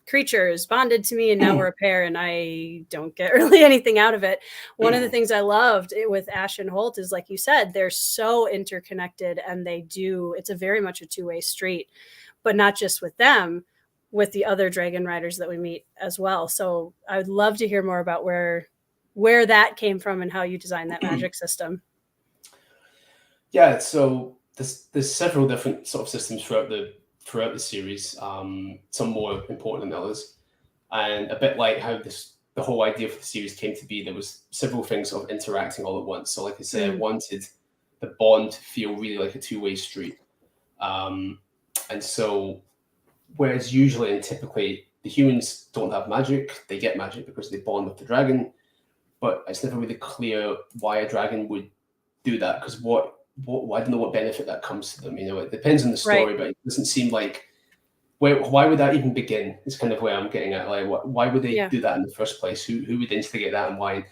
creature is bonded to me and now we're a pair and I don't get really anything out of it. One of the things I loved with Ash and Holt is, like you said, they're so interconnected, and it's a very much a two-way street, but not just with them, with the other dragon riders that we meet as well. So I would love to hear more about where that came from and how you designed that magic system. Yeah, so there's several different sort of systems throughout the series, some more important than others, and a bit like how the whole idea for the series came to be. There was several things sort of interacting all at once. So like I said, I wanted the bond to feel really like a two-way street, and so whereas usually and typically the humans don't have magic, they get magic because they bond with the dragon. but it's never really clear why a dragon would do that, because I don't know what benefit that comes to them. It depends on the story, but it doesn't seem like, why would that even begin? Is kind of where I'm getting at. Like, why would they do that in the first place? Who would instigate that, and why?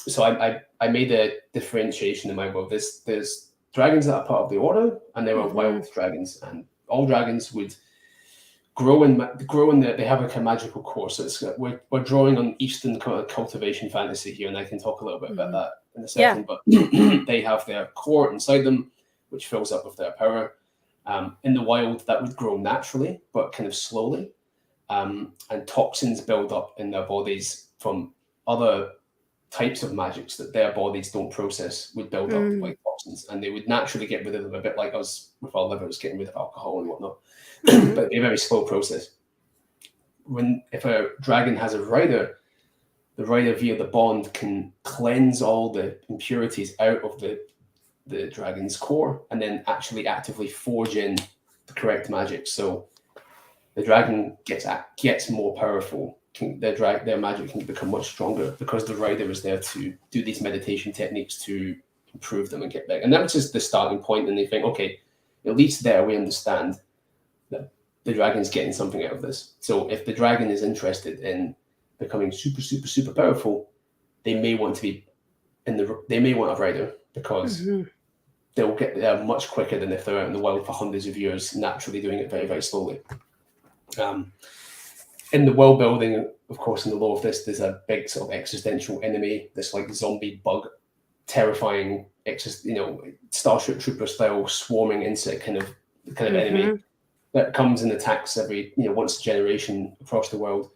So I made a differentiation in my world. There's dragons that are part of the order, and there are wild dragons, and all dragons would grow in they have like a magical core. So we're drawing on Eastern kind of cultivation fantasy here, and I can talk a little bit about that in a second. But they have their core inside them, which fills up with their power. In the wild, that would grow naturally, but kind of slowly. And toxins build up in their bodies from other types of magics that their bodies don't process, would build up like toxins, and they would naturally get rid of them, a bit like us with our livers getting rid of alcohol and whatnot. But a very slow process. If a dragon has a rider, the rider via the bond can cleanse all the impurities out of the dragon's core, and then actually actively forge in the correct magic. So the dragon gets more powerful. Their magic can become much stronger because the rider is there to do these meditation techniques to improve them and get back. And that was just the starting point. And they think, okay, at least there we understand that the dragon's getting something out of this. So if the dragon is interested in becoming super, super, super powerful, they may want to be they may want a rider, because they'll get there much quicker than if they're out in the wild for hundreds of years, naturally doing it very, very slowly. In the world building, of course, in the lore of this, there's a big sort of existential enemy, this like zombie bug, terrifying, Starship Trooper style swarming insect kind of enemy that comes and attacks every once a generation across the world.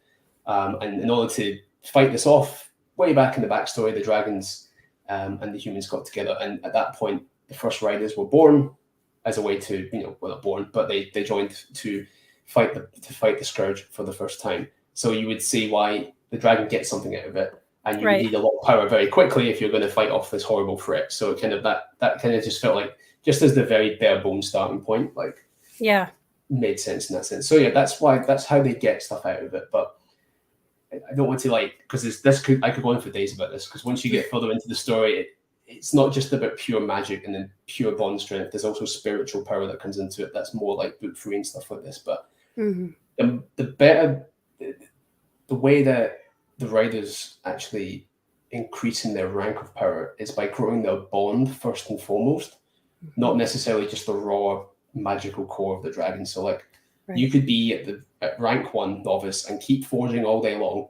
And in order to fight this off, way back in the backstory, the dragons and the humans got together, and at that point, the first riders were born as a way to well, not born, but they joined to fight the scourge for the first time. So you would see why the dragon gets something out of it, and you need a lot of power very quickly if you're going to fight off this horrible threat. So it kind of that kind of just felt like, just as the very bare bones starting point, like made sense in that sense. So that's how they get stuff out of it. But I don't want to because I could go on for days about this, because once you get further into the story, it's not just about pure magic and then pure bond strength. There's also spiritual power that comes into it. That's more like book free and stuff like this. But the way that the riders actually increasing their rank of power is by growing their bond first and foremost, not necessarily just the raw magical core of the dragon. So you could be at rank 1 novice and keep forging all day long,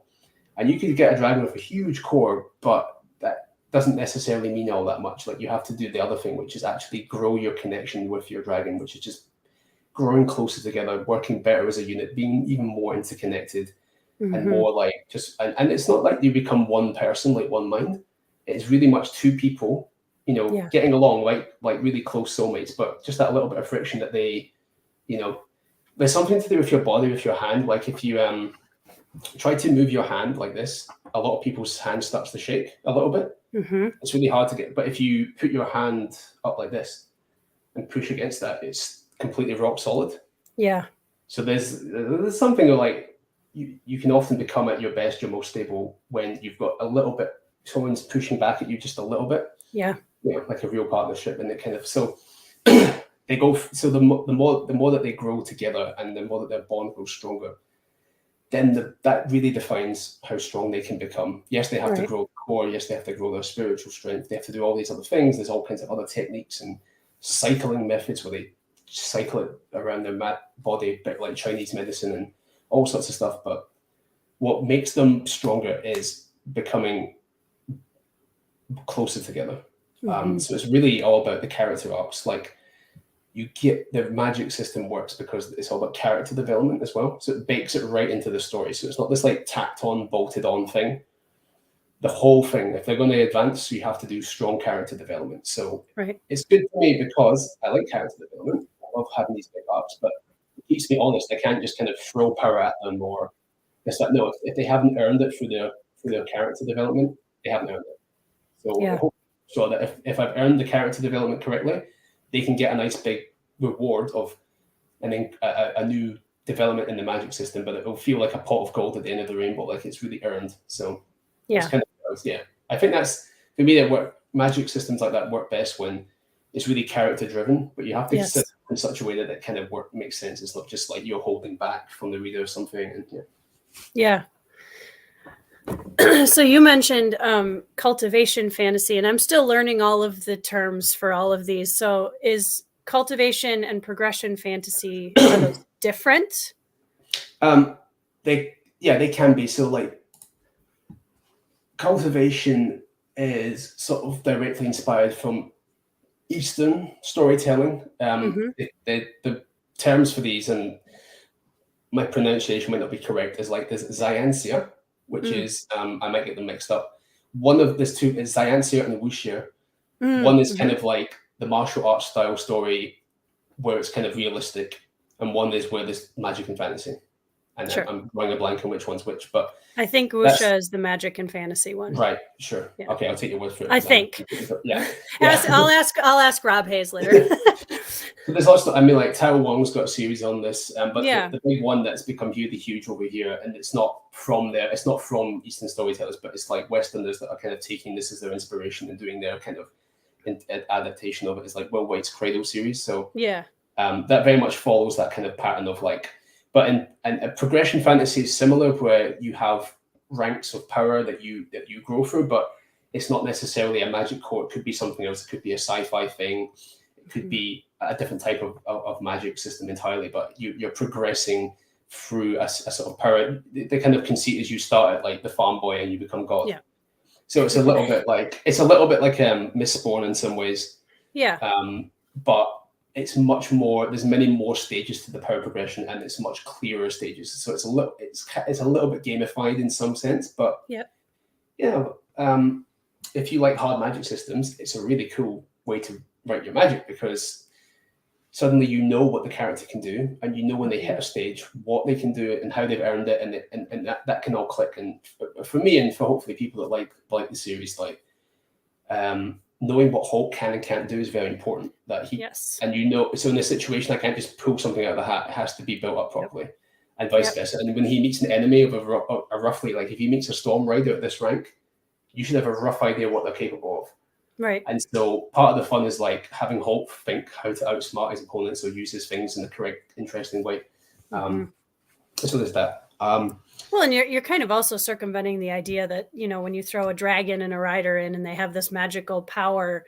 and you could get a dragon with a huge core, but that doesn't necessarily mean all that much. Like, you have to do the other thing, which is actually grow your connection with your dragon, which is just growing closer together, working better as a unit, being even more interconnected, and more and it's not like you become one person, like one mind. It's really much two people, getting along like really close soulmates, but just that little bit of friction that they, there's something to do with your body, with your hand. Like, if you try to move your hand like this, a lot of people's hand starts to shake a little bit. It's really hard to get, but if you put your hand up like this and push against that, it's completely rock solid. So there's something like, you can often become at your best, your most stable, when you've got a little bit, someone's pushing back at you just a little bit. Like a real partnership. And it kind of, so they go, so the more that they grow together, and the more that their bond grows stronger, then that really defines how strong they can become. Yes, they have to grow the core. Yes, they have to grow their spiritual strength. They have to do all these other things. There's all kinds of other techniques and cycling methods where they cycle it around their body, a bit like Chinese medicine and all sorts of stuff. But what makes them stronger is becoming closer together. So it's really all about the character arcs. Like, you get the magic system works because it's all about character development as well. So it bakes it right into the story. So it's not this like tacked on, bolted on thing. The whole thing, if they're going to advance, you have to do strong character development. So it's good for me because I like character development. I love having these big arcs, but it keeps me honest. I can't just kind of throw power at them, or it's like, no, if they haven't earned it through their character development, they haven't earned it. So I hope so that if I've earned the character development correctly, they can get a nice big reward of a new development in the magic system, but it will feel like a pot of gold at the end of the rainbow, like it's really earned. So that's kind of Yeah, I think that's for me. Magic systems like that work best when it's really character driven, but you have to sit in such a way that it kind of makes sense. It's not just like you're holding back from the reader or something. And yeah. So you mentioned cultivation fantasy, and I'm still learning all of the terms for all of these. So is cultivation and progression fantasy, are those different? They can be. So like cultivation is sort of directly inspired from Eastern storytelling. The terms for these, and my pronunciation might not be correct, is like this Zyansia, which is I might get them mixed up. One of these two is Zyansia and Wuxia. One is kind of like the martial arts style story where it's kind of realistic, and one is where there's magic and fantasy. And I'm drawing a blank on which one's which, but I think Wuxia is the magic and fantasy one. Right, sure. Yeah. Okay, I'll take your word for it. I think. Yeah. I'll ask Rob Hayes later. There's also, I mean, like Tao Wong's got a series on this, but the big one that's become really huge over here, and it's not from there. It's not from Eastern storytellers, but it's like Westerners that are kind of taking this as their inspiration and doing their kind of adaptation of it. Is like Will White's Cradle series. So that very much follows that kind of pattern of like, but in progression fantasy is similar, where you have ranks of power that you grow through, but it's not necessarily a magic core. It could be something else. It could be a sci-fi thing. It could be a different type of magic system entirely, but you're progressing through a sort of power. The kind of conceit is you start at like the farm boy and you become god. Yeah. So it's a little bit like Mistborn in some ways. Yeah. But it's much more. There's many more stages to the power progression, and it's much clearer stages. So it's a little bit gamified in some sense, but if you like hard magic systems, it's a really cool way to write your magic, because suddenly you know what the character can do, and you know when they hit a stage what they can do and how they've earned it, and that can all click. And for me, and for hopefully people that like the series, like knowing what Hulk can and can't do is very important. And so in this situation, I can't just pull something out of the hat. It has to be built up properly, and vice versa. And when he meets an enemy of a roughly, like if he meets a Storm Rider at this rank, you should have a rough idea what they're capable of. Right. And so part of the fun is like having Hulk think how to outsmart his opponents or use his things in the correct, interesting way. So there's that. Well, and you're kind of also circumventing the idea that, when you throw a dragon and a rider in and they have this magical power,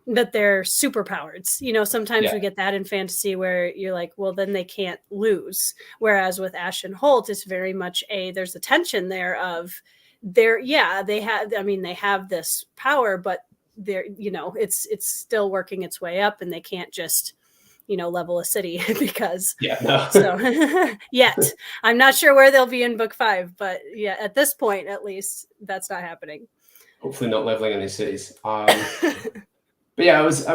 that they're superpowered. Sometimes we get that in fantasy where you're like, well, then they can't lose. Whereas with Ash and Holt, it's very much there's a tension there of they have this power, but they're, it's still working its way up, and they can't just, level a city because yet I'm not sure where they'll be in book 5, but at this point, at least that's not happening. Hopefully not leveling any cities. But I was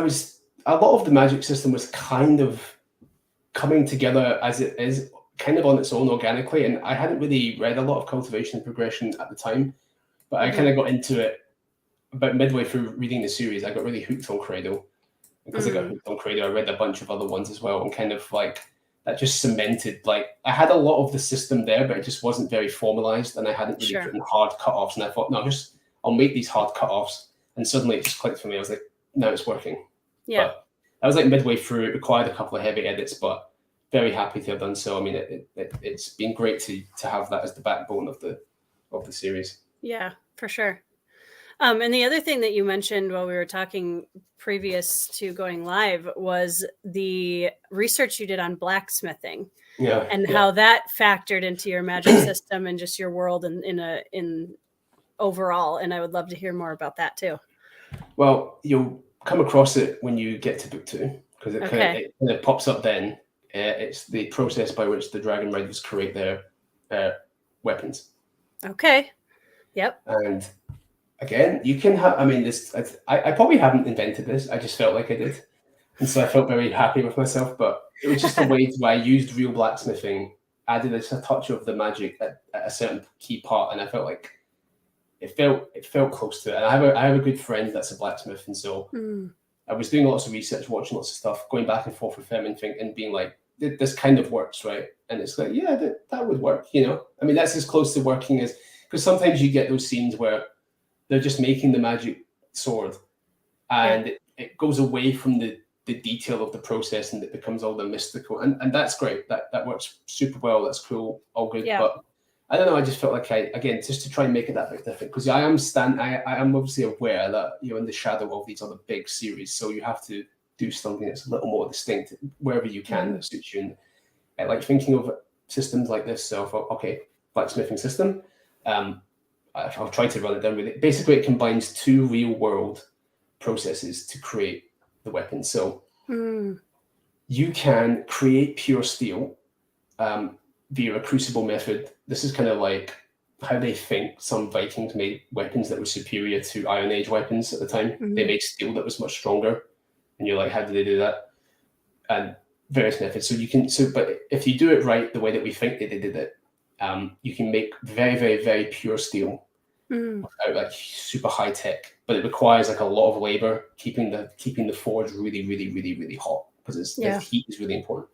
a lot of the magic system was kind of coming together as it is, kind of on its own organically. And I hadn't really read a lot of Cultivation and Progression at the time, but I kind of got into it about midway through reading the series. I got really hooked on Cradle. Because I got hooked on Cradle, I read a bunch of other ones as well, and kind of like that just cemented, like I had a lot of the system there, but it just wasn't very formalized, and I hadn't really put in hard cutoffs. And I thought, no, I'll make these hard cutoffs. And suddenly it just clicked for me. I was like, now it's working. Yeah. But I was like midway through. It required a couple of heavy edits, but very happy to have done so. I mean, it's been great to have that as the backbone of the series. Yeah, for sure. And the other thing that you mentioned while we were talking previous to going live was the research you did on blacksmithing, and how that factored into your magic system and just your world in overall. And I would love to hear more about that too. Well, you'll come across it when you get to book 2, because it kind of pops up then. It's the process by which the Dragon Riders create their weapons. Okay. Yep. And again, you can have, I mean, I probably haven't invented this. I just felt like I did. And so I felt very happy with myself, but it was just a way where I used real blacksmithing, added a touch of the magic at a certain key part. And I felt like it felt close to it. And I have a good friend that's a blacksmith. And so I was doing lots of research, watching lots of stuff, going back and forth with him and being like, this kind of works, right? And it's like, that would work, I mean, that's as close to working as, because sometimes you get those scenes where they're just making the magic sword, and it goes away from the detail of the process, and it becomes all the mystical, and that's great. That works super well. That's cool, all good. But I don't know. I just felt like again, just to try and make it that bit different, because I am obviously aware that you're in the shadow of these other big series, so you have to do something that's a little more distinct wherever you can that suits you. And I like thinking of systems like this. So, okay, blacksmithing system. I'll try to run it down with it. Basically, it combines two real world processes to create the weapon. So you can create pure steel via a crucible method. This is kind of like how they think some Vikings made weapons that were superior to Iron Age weapons at the time. They made steel that was much stronger. And you're like, how did they do that? And various methods. So you can, but if you do it right, the way that we think they did it, you can make very, very, very pure steel without like super high tech. But it requires like a lot of labor keeping the forge really, really, really, really hot, because the heat is really important.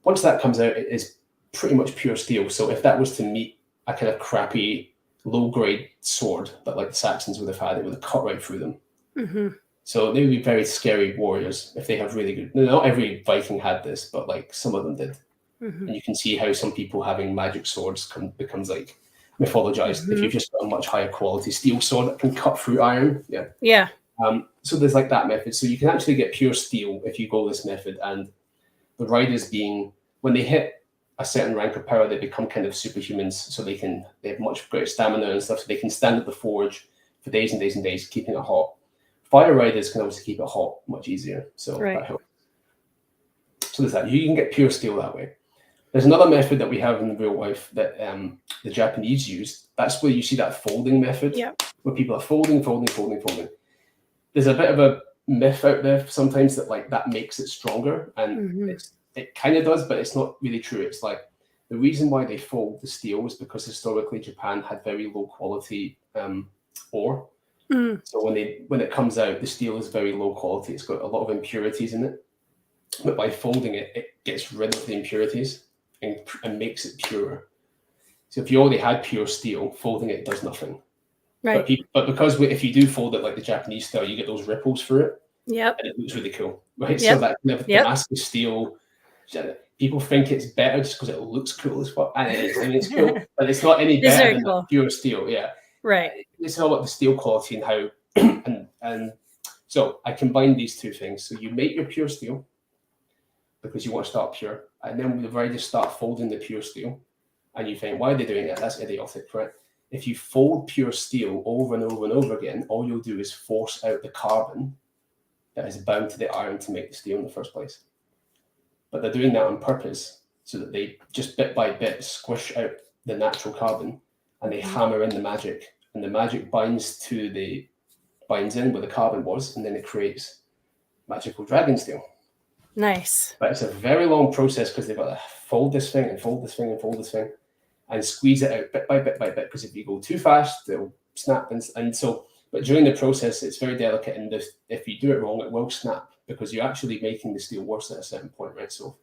Once that comes out, it is pretty much pure steel. So if that was to meet a kind of crappy, low grade sword that like the Saxons would have had, it would have cut right through them. So they would be very scary warriors if they have really good. Not every Viking had this, but like some of them did. And you can see how some people having magic swords becomes like mythologized. If you've just got a much higher quality steel sword that can cut through iron. So there's like that method. So you can actually get pure steel if you go this method. And the riders when they hit a certain rank of power, they become kind of superhumans. So they have much greater stamina and stuff. So they can stand at the forge for days and days and days, keeping it hot. Fire riders can obviously keep it hot much easier. So that helps. So there's that. You can get pure steel that way. There's another method that we have in real life that the Japanese use. That's where you see that folding method, where people are folding. There's a bit of a myth out there sometimes that like that makes it stronger, and it kind of does, but it's not really true. It's like the reason why they fold the steel is because historically Japan had very low quality ore. So when it comes out, the steel is very low quality. It's got a lot of impurities in it. But by folding it, it gets rid of the impurities and makes it purer. So if you already had pure steel, folding it does nothing. But because if you do fold it like the Japanese style, you get those ripples through it. And it looks really cool, right? So that Damascus steel, people think it's better just because it looks cool as fuck. And it is. I mean, it's cool, but it's not any better than pure steel. It's all about the steel quality and how and so I combine these two things. So you make your pure steel because you want to start pure, and then we've already start folding the pure steel, and you think, why are they doing that? That's idiotic, right? If you fold pure steel over and over and over again, all you'll do is force out the carbon that is bound to the iron to make the steel in the first place. But they're doing that on purpose so that they just bit by bit squish out the natural carbon, and they hammer in the magic, and the magic binds in where the carbon was, and then it creates magical dragon steel. Nice. But it's a very long process because they've got to fold this thing and fold this thing and fold this thing and squeeze it out bit by bit by bit, because if you go too fast, it'll snap. And so, but during the process, it's very delicate, and if you do it wrong, it will snap because you're actually making the steel worse at a certain point, right? So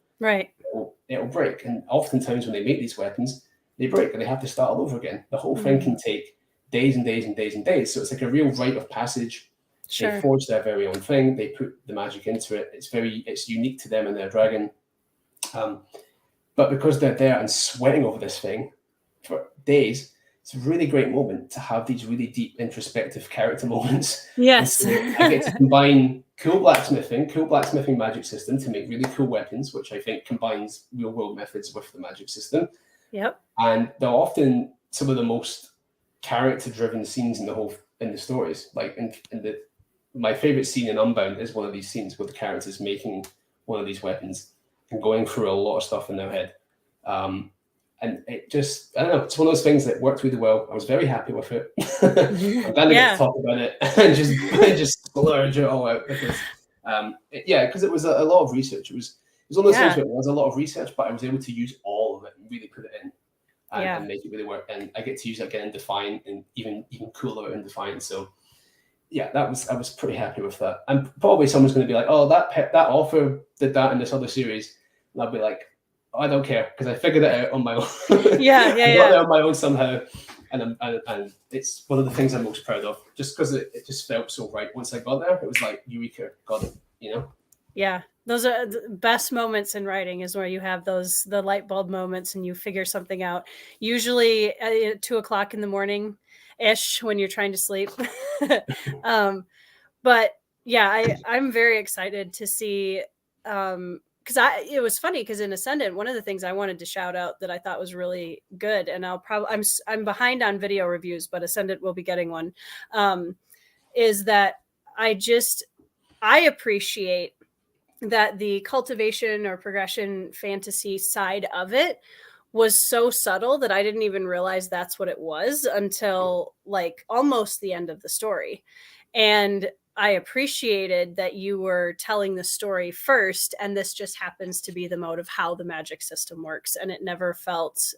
it'll break. And oftentimes when they make these weapons, they break and they have to start all over again. The whole thing can take days and days and days and days. So it's like a real rite of passage. They forge their very own thing. They put the magic into it. It's unique to them and their dragon. But because they're there and sweating over this thing for days, it's a really great moment to have these really deep introspective character moments. Yes. So I get to combine cool blacksmithing magic system to make really cool weapons, which I think combines real world methods with the magic system. And they're often some of the most character driven scenes in the stories. Like my favorite scene in Unbound is one of these scenes where the characters making one of these weapons and going through a lot of stuff in their head. And it just, I don't know, it's one of those things that worked really well. I was very happy with it. I'm glad to get to talk about it and just splurge it all out because, because it was a lot of research. It was one of those things where it was a lot of research, but I was able to use all of it and really put it in and make it really work. And I get to use it again in Defiant and even cooler in Defiant. So I was pretty happy with that. And probably someone's going to be like, oh, that author did that in this other series. And I'll be like, I don't care because I figured it out on my own. I got it on my own somehow. and it's one of the things I'm most proud of, just because it just felt so right. Once I got there, it was like eureka, got it, you know. Yeah, those are the best moments in writing, is where you have the light bulb moments and you figure something out. Usually at 2 o'clock in the morning ish, when you're trying to sleep. But yeah, I'm very excited to see, because it was funny, because in Ascendant, one of the things I wanted to shout out that I thought was really good, and I'm behind on video reviews, but Ascendant will be getting one, is that I appreciate that the cultivation or progression fantasy side of it was so subtle that I didn't even realize that's what it was until like almost the end of the story. And I appreciated that you were telling the story first, and this just happens to be the mode of how the magic system works. And it never felt,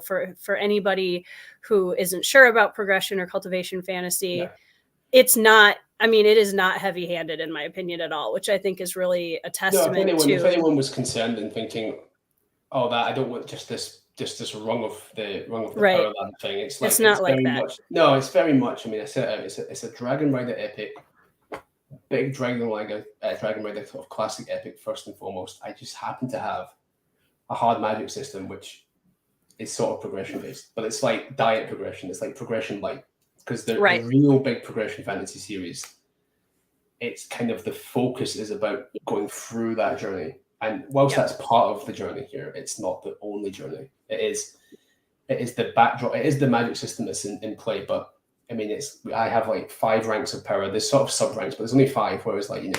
for anybody who isn't sure about progression or cultivation fantasy, it's not, it is not heavy-handed in my opinion at all, which I think is really a testament if anyone was concerned and thinking, oh, that I don't want just this rung of the right. power ladder thing. It's like, it's not like very that. much, no, it's very much. I mean, I said it's a Dragon Rider epic, big Dragon Rider sort of classic epic first and foremost. I just happen to have a hard magic system which is sort of progression based, but it's like diet progression. It's like progression light, because the real big progression fantasy series, it's kind of the focus is about going through that journey. And whilst that's part of the journey here, it's not the only journey. It is the backdrop. It is the magic system that's in play. But I mean, I have like 5 ranks of power. There's sort of sub ranks, but there's only 5. Whereas like,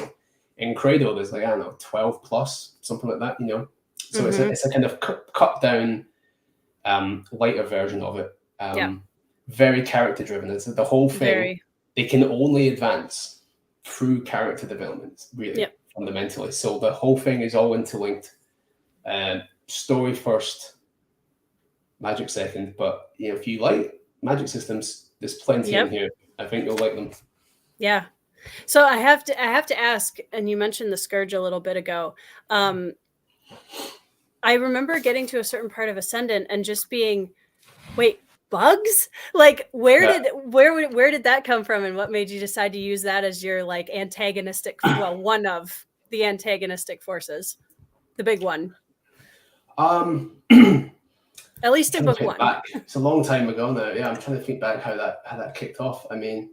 in Cradle, there's like, I don't know, 12 plus, something like that. So it's a kind of cut down, lighter version of it. Very character driven. It's the whole thing. They can only advance through character development, really, fundamentally. So the whole thing is all interlinked. Story first, magic second. But if you like magic systems, there's plenty in here. I think you'll like them. Yeah. So I have to ask, and you mentioned the Scourge a little bit ago. I remember getting to a certain part of Ascendant and just being, wait, bugs? Like, where did that come from, and what made you decide to use that as your like antagonistic, well, one of the antagonistic forces, the big one? At least in book 1. It's a long time ago now. Yeah, I'm trying to think back how that kicked off. I mean,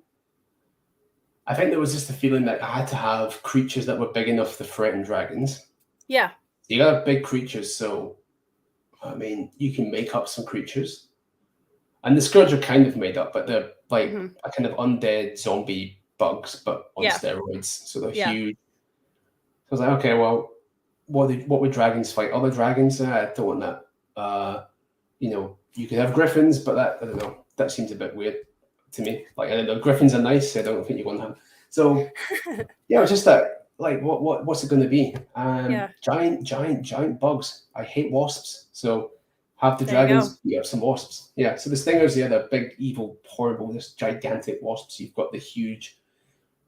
I think there was just a feeling that I had to have creatures that were big enough to threaten dragons. Yeah. You got big creatures, so I mean, you can make up some creatures. And the Scourge are kind of made up, but they're like a kind of undead zombie bugs, but on steroids. So they're huge. So I was like, okay, well, what would dragons fight? Other dragons? I don't want that. You could have griffins, but I don't know. That seems a bit weird to me. Like, I don't know, griffins are nice. I don't think you want to have. So it's just that. Like, what's it going to be? Giant bugs. I hate wasps. So have the dragons, you have some wasps. Yeah, so the stingers, they're big, evil, horrible, just gigantic wasps. You've got the huge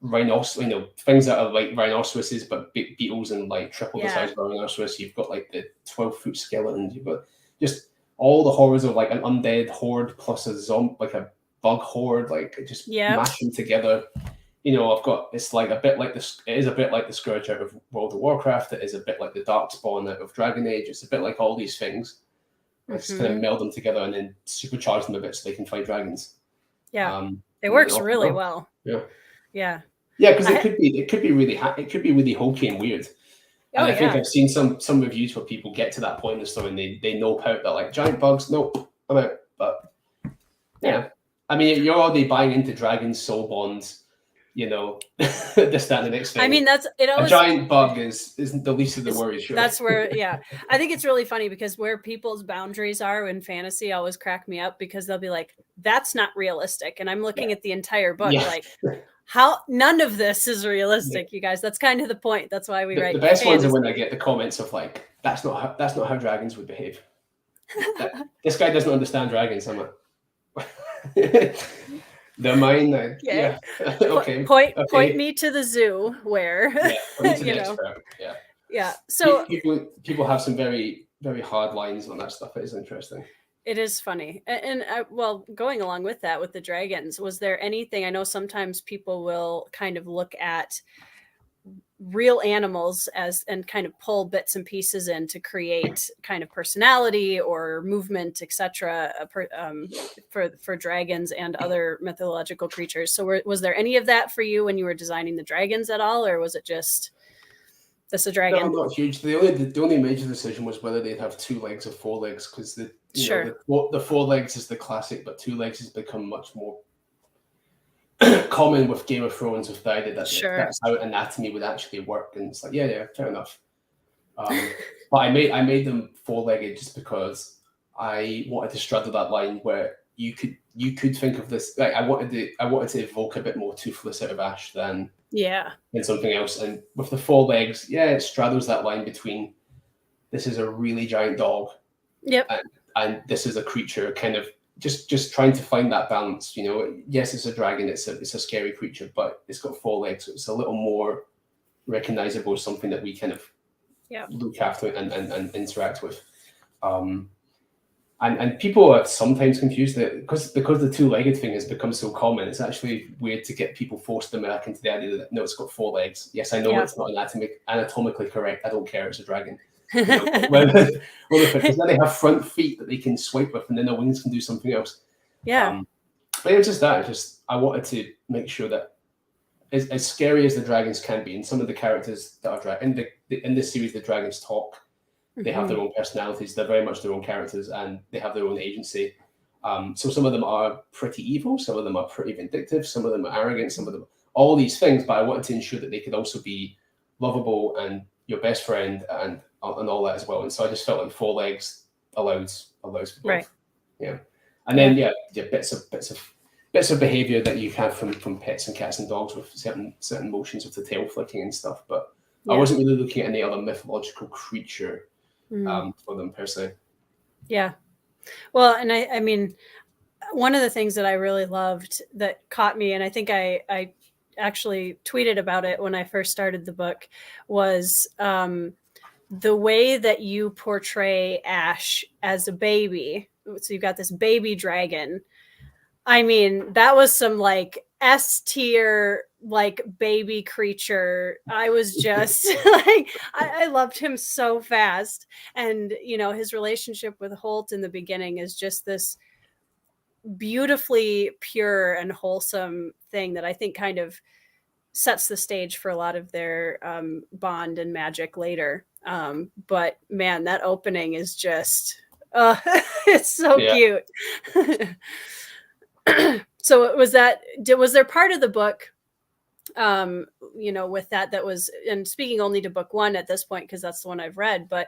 rhinoceros, things that are like rhinoceroses, but big beetles and like triple the size of a rhinoceros. You've got like the 12-foot skeletons. You've got just all the horrors of like an undead horde plus a zombie, like a bug horde, like just mash them together. It's like a bit like this. It is a bit like the Scourge out of World of Warcraft. It is a bit like the Darkspawn out of Dragon Age. It's a bit like all these things. Just kind of meld them together and then supercharge them a bit so they can fight dragons. Yeah, it works really well. Yeah, because it could be really hokey and weird. And I think I've seen some reviews where people get to that point in the story and they nope out that like giant bugs. Nope, I'm out. But I mean, you're already buying into dragons, soul bonds. This, that, and the next thing. I mean, a giant bug is the least of the worries. Sure. That's where, I think it's really funny because where people's boundaries are in fantasy always crack me up, because they'll be like, "That's not realistic," and I'm looking at the entire book like, how none of this is realistic, you guys. That's kind of the point. That's why we write. The best ones are when I get the comments of like, "That's not how dragons would behave." This guy doesn't understand dragons. I'm like. They're mine. Okay. Point me to the zoo where So people have some very, very hard lines on that stuff. It is interesting. It is funny. And well, going along with that, with the dragons, was there anything? I know sometimes people will kind of look at real animals as and kind of pull bits and pieces in to create kind of personality or movement, etc. For dragons and other mythological creatures. So was there any of that for you when you were designing the dragons at all, or was it just this a dragon? No, not huge. The only major decision was whether they'd have 2 legs or 4 legs, because the 4 legs is the classic, but 2 legs has become much more common with Game of Thrones, with the idea that that's how anatomy would actually work, and it's like, yeah, fair enough. But I made them 4-legged just because I wanted to straddle that line where you could think of this, like I wanted to evoke a bit more toothless out of Ash than something else. And with the 4 legs, it straddles that line between this is a really giant dog, and this is a creature, kind of just trying to find that balance. Yes, it's a dragon, it's a scary creature, but it's got 4 legs, so it's a little more recognizable, something that we kind of look after and interact with. And people are sometimes confused that because the 2-legged thing has become so common, it's actually weird to get people forced to American into the idea that no, it's got 4 legs. Yes, I know it's not anatomically correct. I don't care. It's a dragon. Because then they have front feet that they can swipe with, and then their wings can do something else. But it was just that. I wanted to make sure that as scary as the dragons can be, and some of the characters that are in this series, the dragons talk. They have their own personalities. They're very much their own characters, and they have their own agency. So some of them are pretty evil. Some of them are pretty vindictive. Some of them are arrogant. Some of them, all these things. But I wanted to ensure that they could also be lovable and your best friend and all that as well. And so I just felt like 4 legs allows for both. Right. Yeah. And then bits of behavior that you have from pets and cats and dogs, with certain motions with the tail flicking and stuff. But I wasn't really looking at any other mythological creature for them per se. Yeah. Well, and I mean, one of the things that I really loved that caught me, and I think I actually tweeted about it when I first started the book, was the way that you portray Ash as a baby. So you've got this baby dragon. I mean, that was some like S tier, like baby creature. I was just like, I loved him so fast. And, his relationship with Holt in the beginning is just this beautifully pure and wholesome thing that I think kind of sets the stage for a lot of their bond and magic later. But man, that opening is just, it's so cute. So was there part of the book, with that was, and speaking only to book 1 at this point, because that's the one I've read, but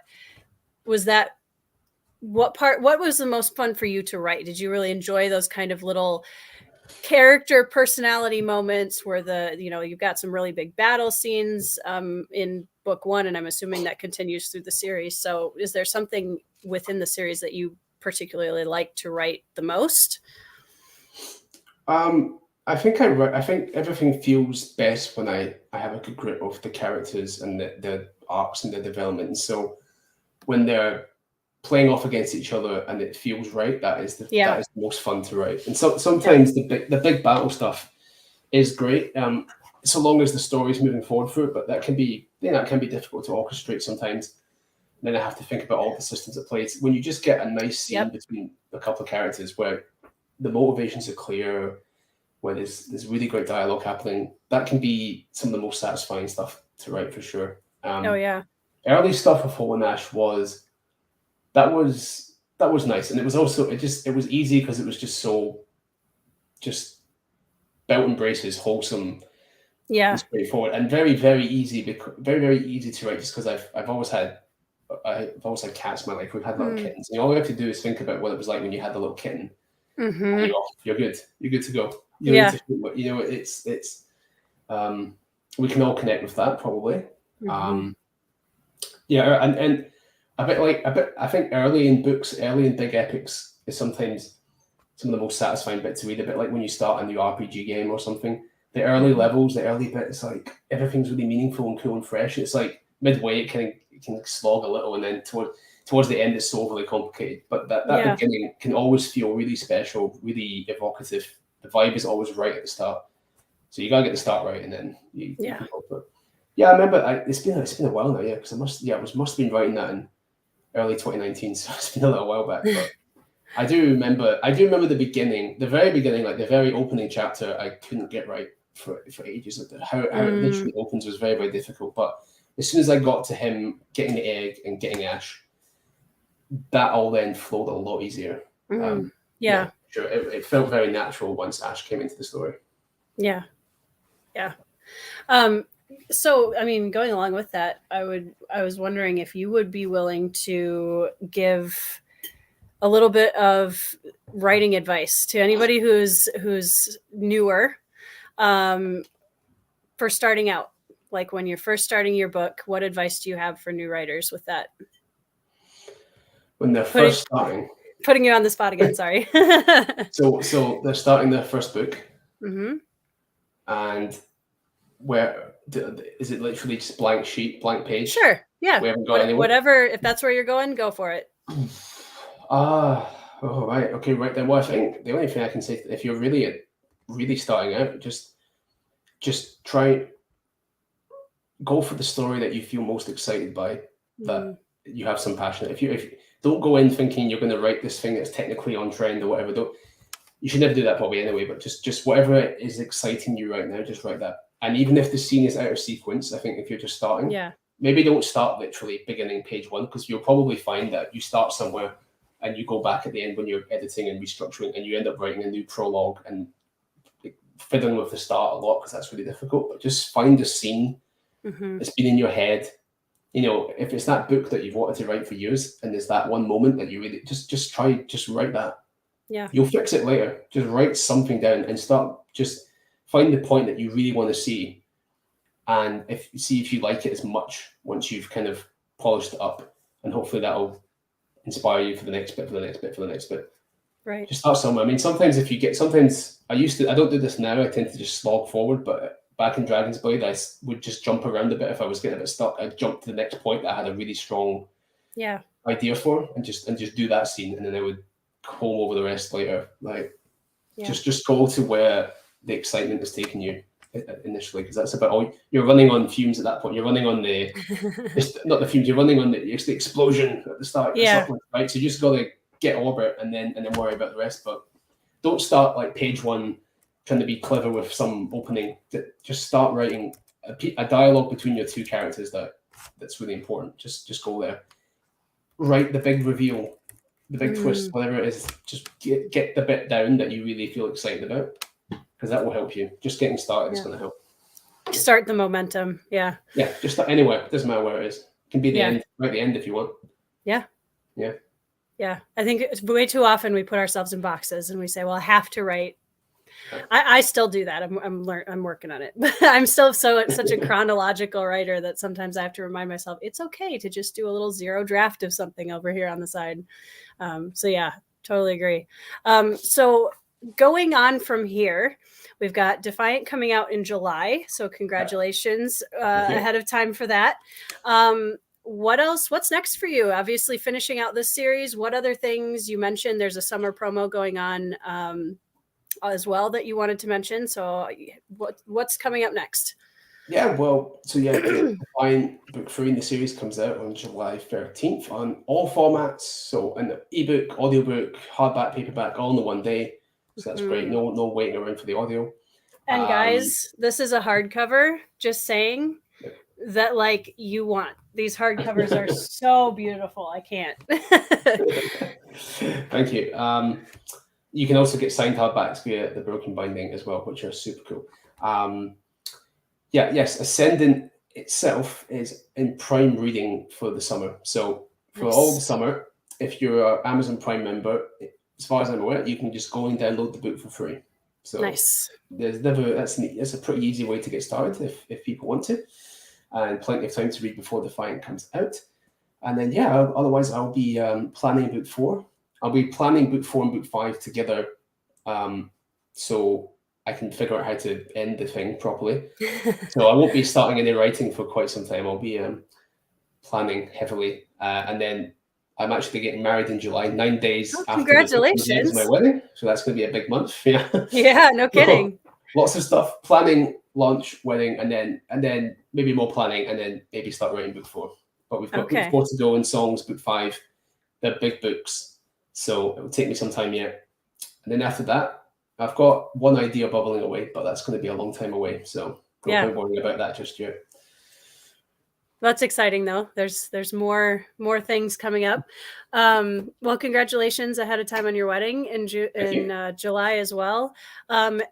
what was the most fun for you to write? Did you really enjoy those kind of little character personality moments where you've got some really big battle scenes in book 1, and I'm assuming that continues through the series. So is there something within the series that you particularly like to write the most? I think everything feels best when I have a good grip of the characters and the arcs and the development. And so when they're playing off against each other and it feels right, that is the most fun to write. And so sometimes the big battle stuff is great, so long as the story's moving forward through it. But that can be difficult to orchestrate sometimes. And then I have to think about all the systems at play. When you just get a nice scene between a couple of characters where the motivations are clear, where there's really great dialogue happening, that can be some of the most satisfying stuff to write for sure. Early stuff with Holt and Ash was nice, and it was also it was easy because it was just so belt and braces, wholesome, and straightforward, and very very easy to write. Just because I've always had cats in my life. We've had little kittens, and all you have to do is think about what it was like when you had the little kitten. And you're good to go. It's we can all connect with that probably. And I think early in big epics is sometimes some of the most satisfying bit to read. A bit like when you start a new RPG game or something. The early levels, the early bits, like everything's really meaningful and cool and fresh. It's like midway, it can slog a little, and then towards the end, it's so overly complicated. But that beginning can always feel really special, really evocative. The vibe is always right at the start. So you gotta get the start right, and then you can go for it. Yeah, I remember. It's been a while now. Yeah, because must have been writing that in early 2019. So it's been a little while back. But I do remember the beginning, the very beginning, like the very opening chapter. I couldn't get right for ages. How it literally opens was very, very difficult. But as soon as I got to him getting the egg and getting Ash, that all then flowed a lot easier. Yeah, sure. It felt very natural once Ash came into the story. Yeah. So, I mean, going along with that, I was wondering if you would be willing to give a little bit of writing advice to anybody who's newer, for starting out. Like when you're first starting your book, what advice do you have for new writers with that? When they're first starting, putting you on the spot again. Sorry. So they're starting their first book, and where is it? Literally just blank sheet, blank page? Sure. Yeah. We haven't got anywhere. Whatever. If that's where you're going, go for it. Oh, right. Okay, right then. Well, I think the only thing I can say, if you're really starting out, just try go for the story that you feel most excited by, that you have some passion. If you don't go in thinking you're going to write this thing that's technically on trend or whatever, you should never do that probably anyway. But just whatever is exciting you right now, just write that. And even if the scene is out of sequence, I think if you're just starting, maybe don't start literally beginning page 1, because you'll probably find that you start somewhere and you go back at the end when you're editing and restructuring, and you end up writing a new prologue and fiddling with the start a lot, because that's really difficult. But just find a scene that's been in your head. You know, if it's that book that you've wanted to write for years, and there's that one moment that you really just write that. Yeah, you'll fix it later. Just write something down and start. Just find the point that you really want to see, and see if you like it as much once you've kind of polished it up, and hopefully that'll inspire you for the next bit. Right. Just start somewhere. I mean, sometimes I don't do this now. I tend to just slog forward, but back in Dragon's Blade, I would just jump around a bit. If I was getting a bit stuck, I'd jump to the next point that I had a really strong idea for, and just do that scene, and then I would comb over the rest later. Like, just go to where the excitement is taking you initially, because that's about all. You're running on fumes at that point. You're running on the not the fumes. You're running on the explosion at the start. Yeah. Right. So you just got to get over it, and then worry about the rest. But don't start like page 1 trying to be clever with some opening. Just start writing a dialogue between your two characters that's really important. Just go there. Write the big reveal, the big twist, whatever it is. Just get the bit down that you really feel excited about, because that will help you. Just getting started is going to help. Start the momentum. Yeah, just start anywhere. It doesn't matter where it is. It can be the end, right at the end if you want. Yeah. I think it's way too often we put ourselves in boxes and we say, well, I have to write. I still do that. I'm working on it. But I'm still such a chronological writer that sometimes I have to remind myself it's okay to just do a little zero draft of something over here on the side. So yeah, totally agree. So going on from here, we've got Defiant coming out in July. So congratulations ahead of time for that. What else? What's next for you? Obviously finishing out this series. What other things? You mentioned there's a summer promo going on as well that you wanted to mention. So what's coming up next? Defiant book 3 in the series comes out on July 13th on all formats. So in the ebook, audiobook, hardback, paperback, all in the one day. So that's great. No waiting around for the audio. And guys, this is a hardcover. Just saying that, like, you want. These hardcovers are so beautiful. I can't. Thank you. You can also get signed hardbacks via the Broken Binding as well, which are super cool. Ascendant itself is in Prime reading for the summer. So for all the summer, if you're an Amazon Prime member, as far as I'm aware, you can just go and download the book for free. So that's a pretty easy way to get started if people want to, and plenty of time to read before Defiant comes out. And then otherwise I'll be planning book 4. I'll be planning book 4 and book 5 together, so I can figure out how to end the thing properly. So I won't be starting any writing for quite some time. I'll be planning heavily, and then I'm actually getting married in July, 9 days Oh, after the book comes out is my congratulations. wedding. So that's going to be a big month. Yeah. Yeah, no So, kidding. lots of stuff, planning, launch, wedding, and then maybe more planning, and then maybe start writing book 4. But we've got book Okay. 4 to go, and songs, book 5. They're big books. So it will take me some time yet. And then after that, I've got one idea bubbling away, but that's going to be a long time away. So don't Yeah. worry about that just yet. That's exciting though. There's more things coming up. Well, congratulations ahead of time on your wedding in July as well.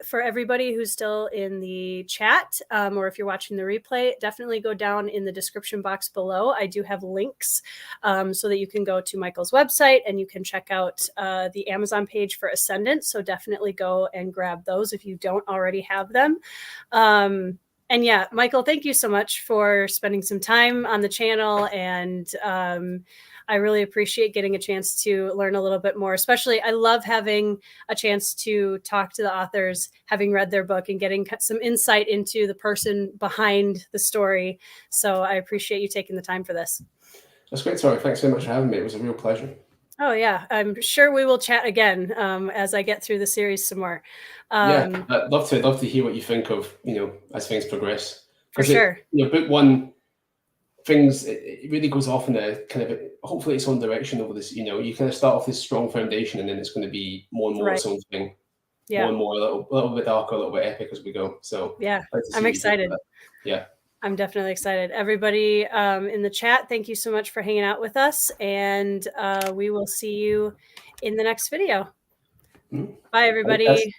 For everybody who's still in the chat, or if you're watching the replay, definitely go down in the description box below. I do have links so that you can go to Michael's website and you can check out the Amazon page for Ascendant. So definitely go and grab those if you don't already have them. And yeah, Michael, thank you so much for spending some time on the channel. And I really appreciate getting a chance to learn a little bit more. Especially, I love having a chance to talk to the authors, having read their book and getting some insight into the person behind the story. So I appreciate you taking the time for this. That's great, Tori. Thanks so much for having me. It was a real pleasure. Oh, yeah. I'm sure we will chat again as I get through the series some more. Yeah, I'd love to hear what you think of, as things progress. For sure. Book 1, it really goes off in a kind of, hopefully its own direction over this, you kind of start off this strong foundation, and then it's going to be more and more its own thing. Yeah. More and more, a little bit darker, a little bit epic as we go. So yeah, I'm excited. Yeah. I'm definitely excited. Everybody in the chat, thank you so much for hanging out with us. And we will see you in the next video. Bye, everybody.